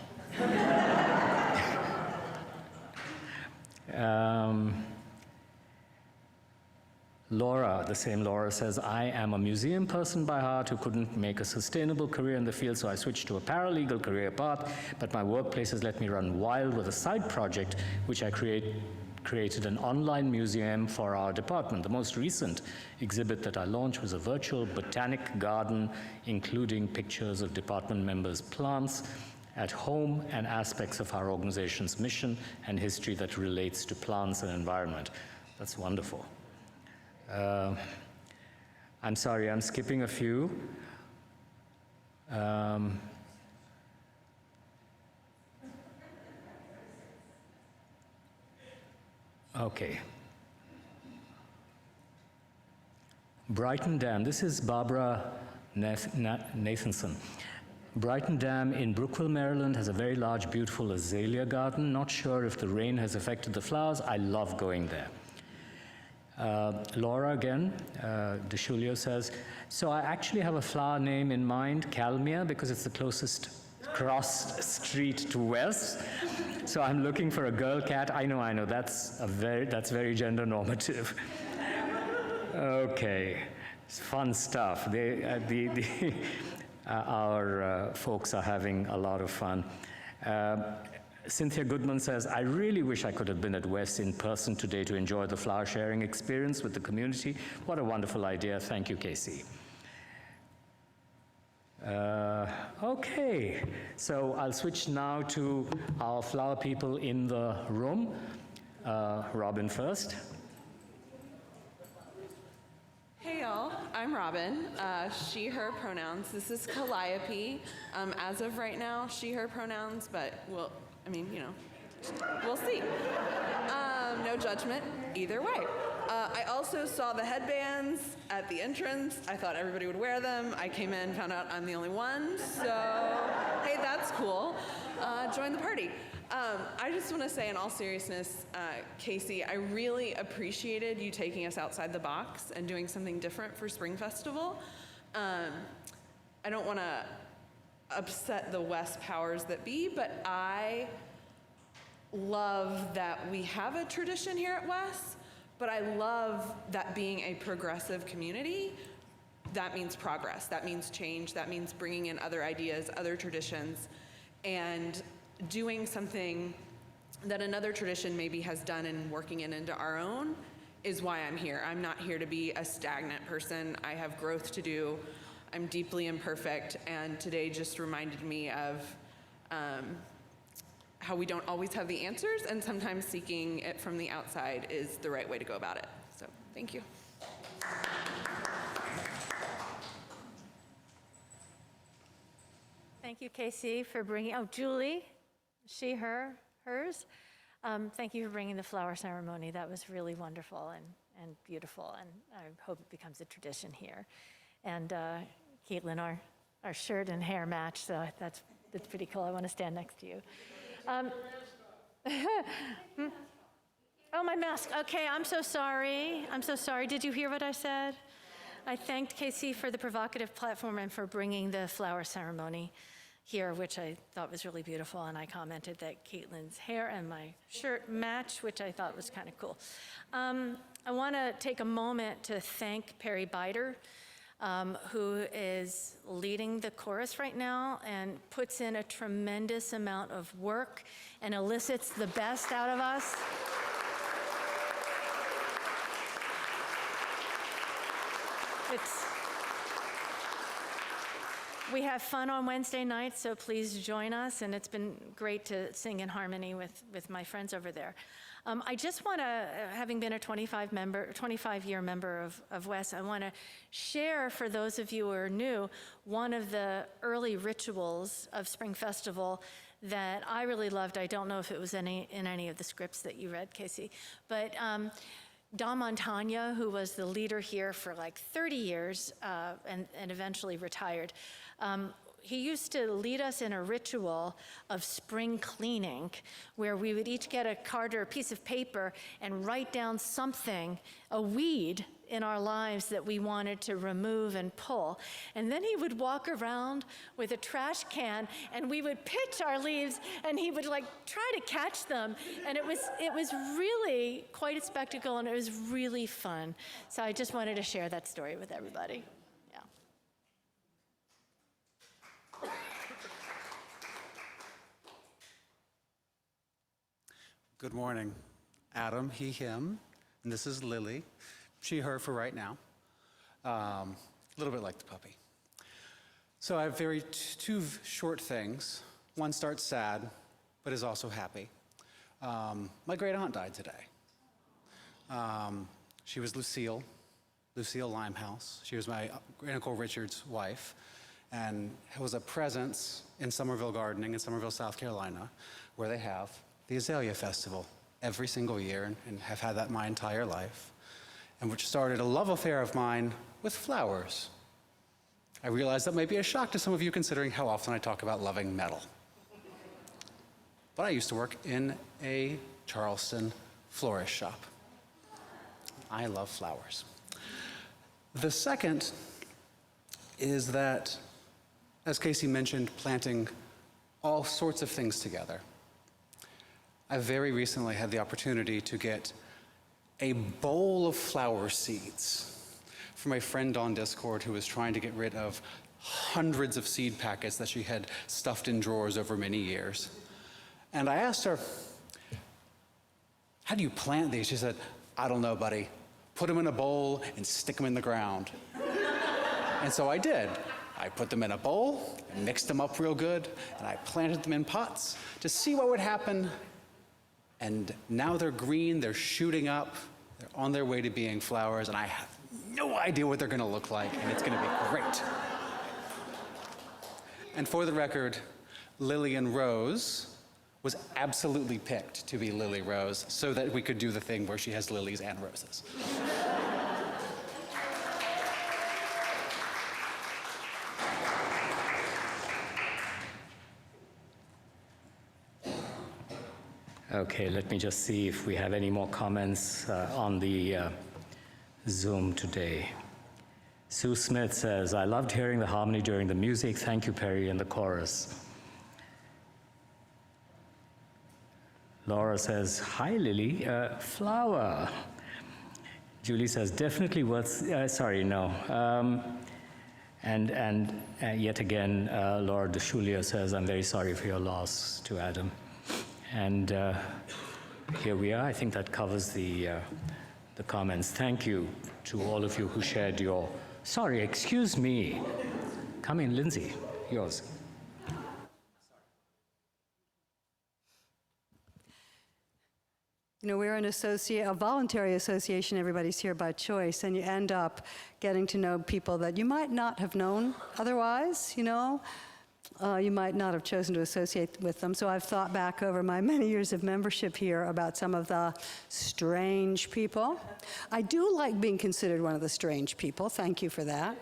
Laura, the same Laura, says, I am a museum person by heart who couldn't make a sustainable career in the field, so I switched to a paralegal career path, but my workplace has let me run wild with a side project, which I created an online museum for our department. The most recent exhibit that I launched was a virtual botanic garden, including pictures of department members' plants at home and aspects of our organization's mission and history that relates to plants and environment. That's wonderful. I'm sorry, I'm skipping a few. Okay. Brighton Dam, this is Barbara Nathanson. Brighton Dam in Brookville, Maryland has a very large, beautiful azalea garden. Not sure if the rain has affected the flowers. I love going there. Laura again, DeShulio says, so I actually have a flower name in mind, Calmia, because it's the closest cross street to West. So I'm looking for a girl cat. I know, that's very gender normative. Okay, it's fun stuff. Our folks are having a lot of fun. Cynthia Goodman says, I really wish I could have been at West in person today to enjoy the flower sharing experience with the community. What a wonderful idea. Thank you, Casey. Okay, so I'll switch now to our flower people in the room. Robin first. Hey y'all, I'm Robin, she, her pronouns. This is Calliope. As of right now, she, her pronouns, but we'll see. No judgment either way. I also saw the headbands at the entrance. I thought everybody would wear them. I came in, found out I'm the only one, so hey, that's cool. Join the party. I just want to say in all seriousness, Casey, I really appreciated you taking us outside the box and doing something different for Spring Festival. I don't want to upset the West powers that be, but I love that we have a tradition here at West, but I love that being a progressive community, that means progress, that means change, that means bringing in other ideas, other traditions, and doing something that another tradition maybe has done and working it into our own is why I'm here. I'm not here to be a stagnant person. I have growth to do. I'm deeply imperfect, and today just reminded me of how we don't always have the answers, and sometimes seeking it from the outside is the right way to go about it. So, thank you. Thank you, Casey, for bringing, Julie, she, her, hers. Thank you for bringing the flower ceremony. That was really wonderful and beautiful, and I hope it becomes a tradition here. And Caitlin, our shirt and hair match, so that's pretty cool. I want to stand next to you. Oh, my mask. Okay, I'm so sorry. I'm so sorry. Did you hear what I said? I thanked Casey for the provocative platform and for bringing the flower ceremony. here, which I thought was really beautiful, and I commented that Caitlin's hair and my shirt match, which I thought was kind of cool. I want to take a moment to thank Perry Bider, who is leading the chorus right now and puts in a tremendous amount of work and elicits the best out of us. We have fun on Wednesday nights, so please join us, and it's been great to sing in harmony with my friends over there. I just want to, having been a 25-year member of WES, I want to share, for those of you who are new, one of the early rituals of Spring Festival that I really loved. I don't know if it was in any of the scripts that you read, Casey, but Don Montagna, who was the leader here for like 30 years and eventually retired, he used to lead us in a ritual of spring cleaning, where we would each get a card or a piece of paper and write down something, a weed in our lives that we wanted to remove and pull. And then he would walk around with a trash can, and we would pitch our leaves, and he would like try to catch them. And it was really quite a spectacle, and it was really fun. So I just wanted to share that story with everybody. Yeah. Good morning. Adam, he, him, and this is Lily. She, her for right now. A little bit like the puppy. So I have two short things. One starts sad, but is also happy. My great aunt died today. She was Lucille Limehouse. She was my great uncle Richard's wife, and was a presence in Somerville Gardening in Somerville, South Carolina, where they have the Azalea Festival every single year, and have had that my entire life, and which started a love affair of mine with flowers. I realize that may be a shock to some of you, considering how often I talk about loving metal. But I used to work in a Charleston florist shop. I love flowers. The second is that, as Casey mentioned, planting all sorts of things together. I very recently had the opportunity to get a bowl of flower seeds from a friend on Discord who was trying to get rid of hundreds of seed packets that she had stuffed in drawers over many years. And I asked her, how do you plant these? She said, I don't know, buddy. Put them in a bowl and stick them in the ground. And so I did. I put them in a bowl, and mixed them up real good, and I planted them in pots to see what would happen. And now they're green, they're shooting up, they're on their way to being flowers, and I have no idea what they're gonna look like, and it's gonna be great. And for the record, Lillian Rose was absolutely picked to be Lily Rose so that we could do the thing where she has lilies and roses. Okay, let me just see if we have any more comments on the Zoom today. Sue Smith says, I loved hearing the harmony during the music. Thank you, Perry, and the chorus. Laura says, hi, Lily, flower. Julie says, definitely worth, sorry, no. And yet again, Laura DeSchulia says, I'm very sorry for your loss to Adam. And here we are. I think that covers the comments. Thank you to all of you who shared your, sorry, excuse me. Come in, Lindsay, yours. You know, we're a voluntary association. Everybody's here by choice, and you end up getting to know people that you might not have known otherwise, you know. You might not have chosen to associate with them. So I've thought back over my many years of membership here about some of the strange people. I do like being considered one of the strange people. Thank you for that.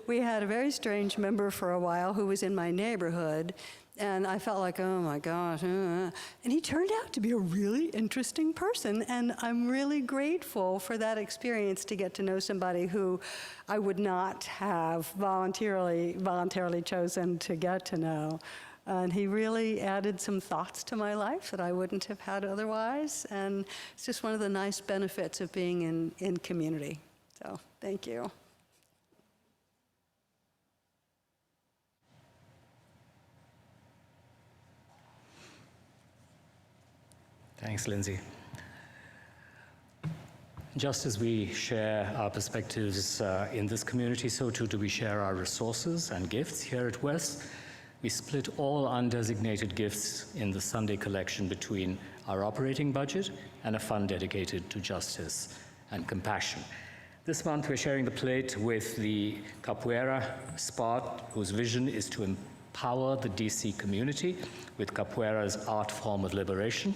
But we had a very strange member for a while who was in my neighborhood, and I felt like, oh my gosh. And he turned out to be a really interesting person, and I'm really grateful for that experience to get to know somebody who I would not have voluntarily chosen to get to know. And he really added some thoughts to my life that I wouldn't have had otherwise, and it's just one of the nice benefits of being in community. So, thank you. Thanks, Lindsay. Just as we share our perspectives in this community, so too do we share our resources and gifts here at West. We split all undesignated gifts in the Sunday collection between our operating budget and a fund dedicated to justice and compassion. This month, we're sharing the plate with the Capoeira Spot, whose vision is to empower the DC community with capoeira's art form of liberation.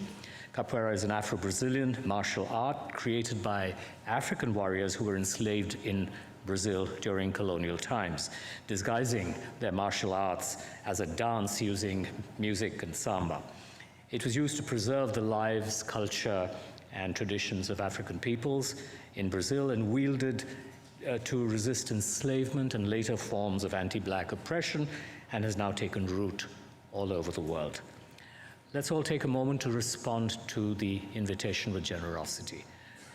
Capoeira is an Afro-Brazilian martial art created by African warriors who were enslaved in Brazil during colonial times, disguising their martial arts as a dance using music and samba. It was used to preserve the lives, culture, and traditions of African peoples in Brazil and wielded to resist enslavement and later forms of anti-Black oppression, and has now taken root all over the world. Let's all take a moment to respond to the invitation with generosity.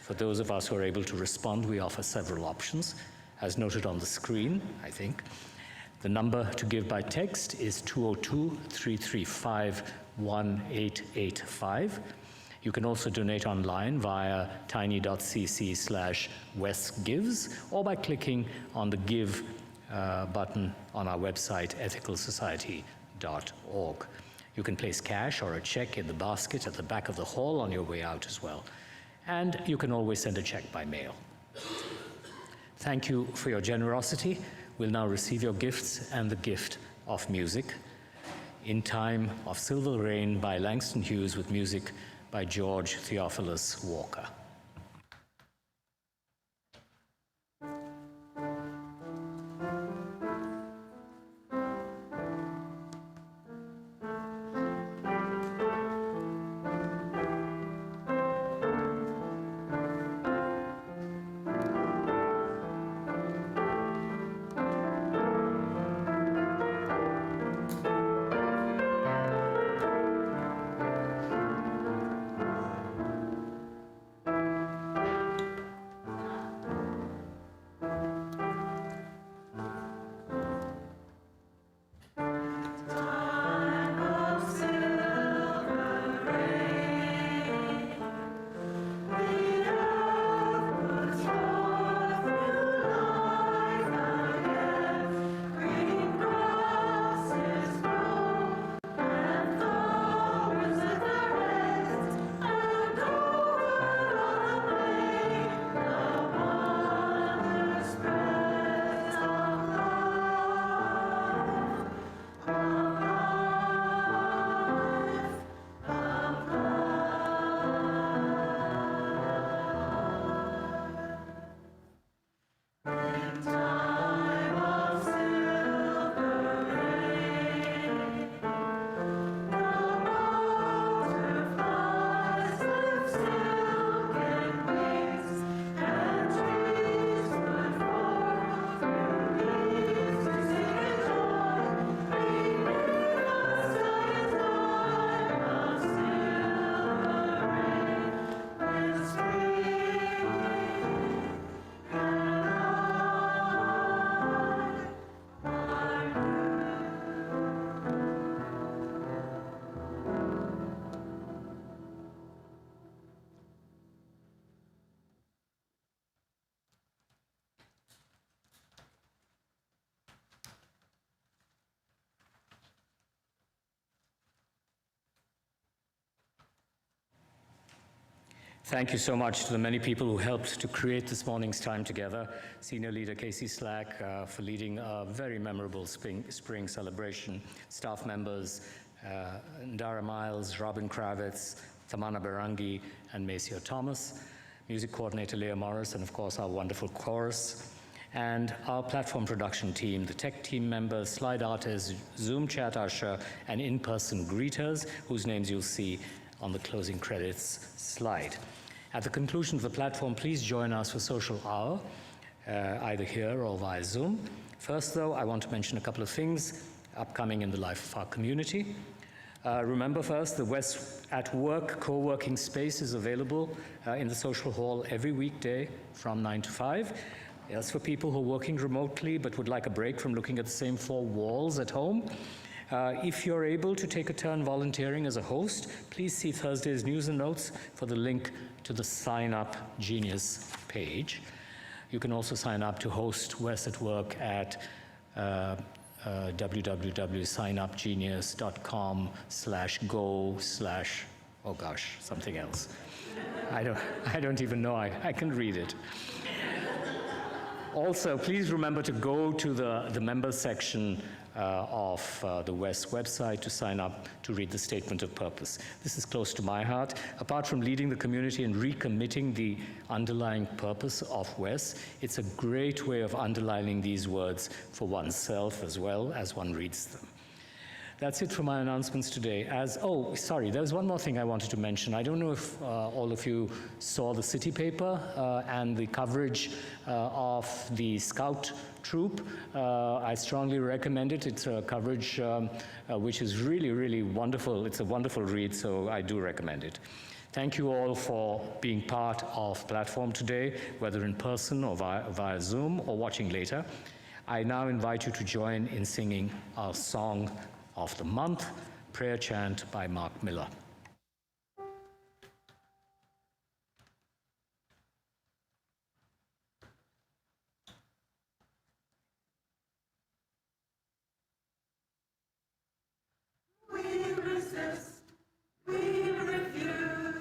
For those of us who are able to respond, we offer several options, as noted on the screen, I think. The number to give by text is 202-335-1885. You can also donate online via tiny.cc/westgives or by clicking on the Give button on our website, ethicalsociety.org. You can place cash or a check in the basket at the back of the hall on your way out as well. And you can always send a check by mail. Thank you for your generosity. We'll now receive your gifts and the gift of music. In Time of Silver Rain by Langston Hughes with music by George Theophilus Walker. Thank you so much to the many people who helped to create this morning's time together. Senior leader Casey Slack for leading a very memorable spring celebration. Staff members Ndara Miles, Robin Kravitz, Tamana Barangi, and Maceo Thomas. Music coordinator Leah Morris, and of course our wonderful chorus. and our platform production team, the tech team members, slide artists, Zoom chat usher, and in-person greeters, whose names you'll see on the closing credits slide. At the conclusion of the platform, please join us for social hour, either here or via Zoom. First, though, I want to mention a couple of things upcoming in the life of our community. Remember first, the West at Work co-working space is available in the social hall every weekday from 9 to 5. That's for people who are working remotely but would like a break from looking at the same four walls at home. If you're able to take a turn volunteering as a host, please see Thursday's news and notes for the link to the Sign Up Genius page. You can also sign up to host West at Work at www.signupgenius.com/go/ oh gosh, something else. I don't even know. I can read it. Also, please remember to go to the members section of the West website to sign up to read the statement of purpose. This is close to my heart. Apart from leading the community and recommitting the underlying purpose of West, it's a great way of underlining these words for oneself as well as one reads them. That's it for my announcements today. There's one more thing I wanted to mention. I don't know if all of you saw the City paper and the coverage of the Scout troop. I strongly recommend it. It's a coverage which is really, really wonderful. It's a wonderful read, so I do recommend it. Thank you all for being part of Platform today, whether in person or via Zoom or watching later. I now invite you to join in singing our song of the month, Prayer Chant by Mark Miller. We resist, we refuse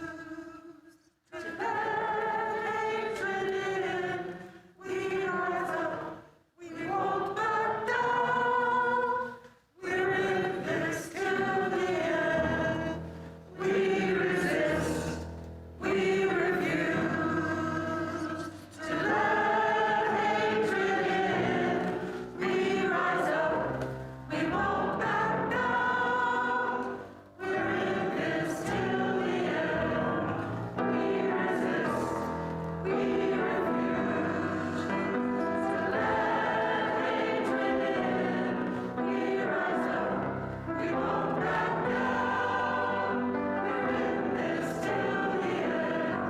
to let hatred in. We rise up, we won't back down. We're in this till the end. We resist, we refuse to let hatred in. We rise up, we won't back down. We're in this till the end. We resist, we refuse to let hatred in. We rise up, we won't back down. We're in this till the end.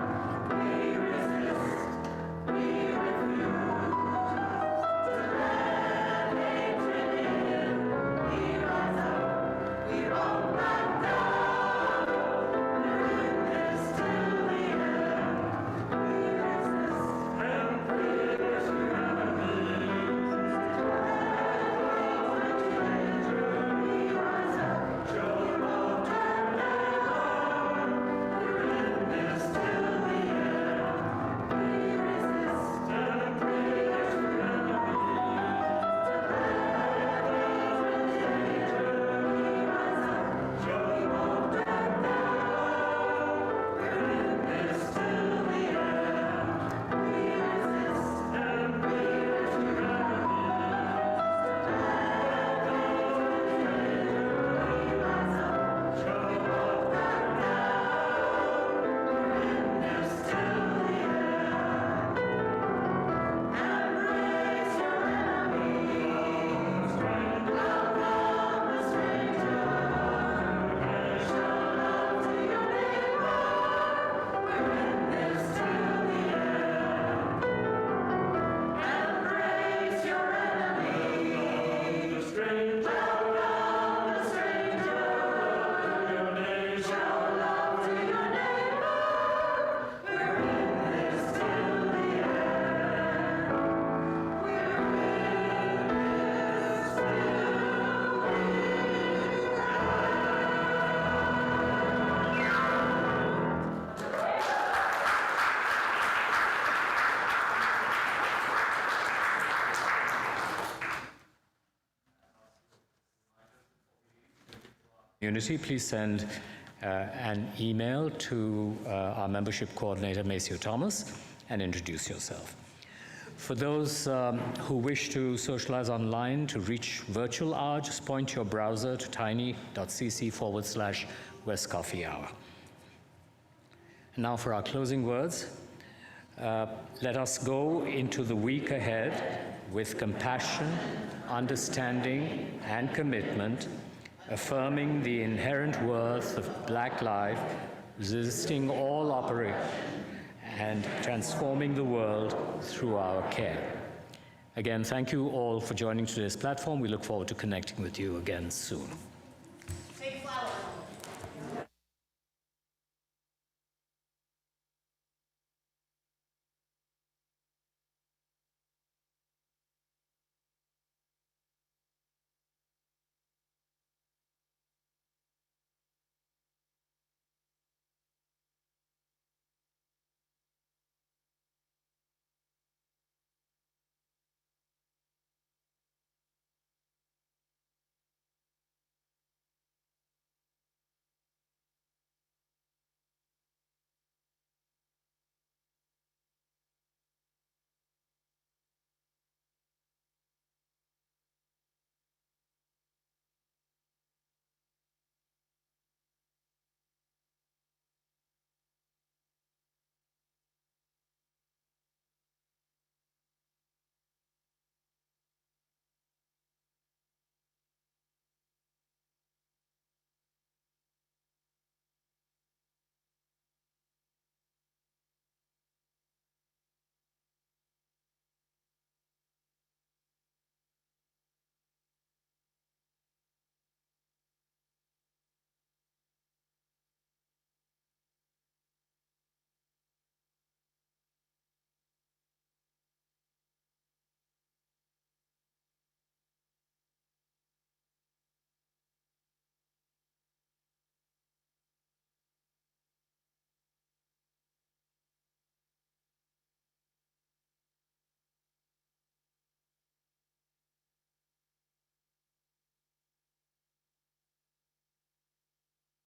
We resist, we refuse to let hatred in. We rise up, we won't back down. We're in this till the end. We resist and preach your Community, please send an email to our membership coordinator, Maceo Thomas, and introduce yourself. For those who wish to socialize online, to reach virtual hour, just point your browser to tiny.cc/West Coffee Hour. And now for our closing words. Let us go into the week ahead with compassion, understanding, and commitment, affirming the inherent worth of Black life, resisting all oppression, and transforming the world through our care. Again, thank you all for joining today's platform. We look forward to connecting with you again soon. Take flowers.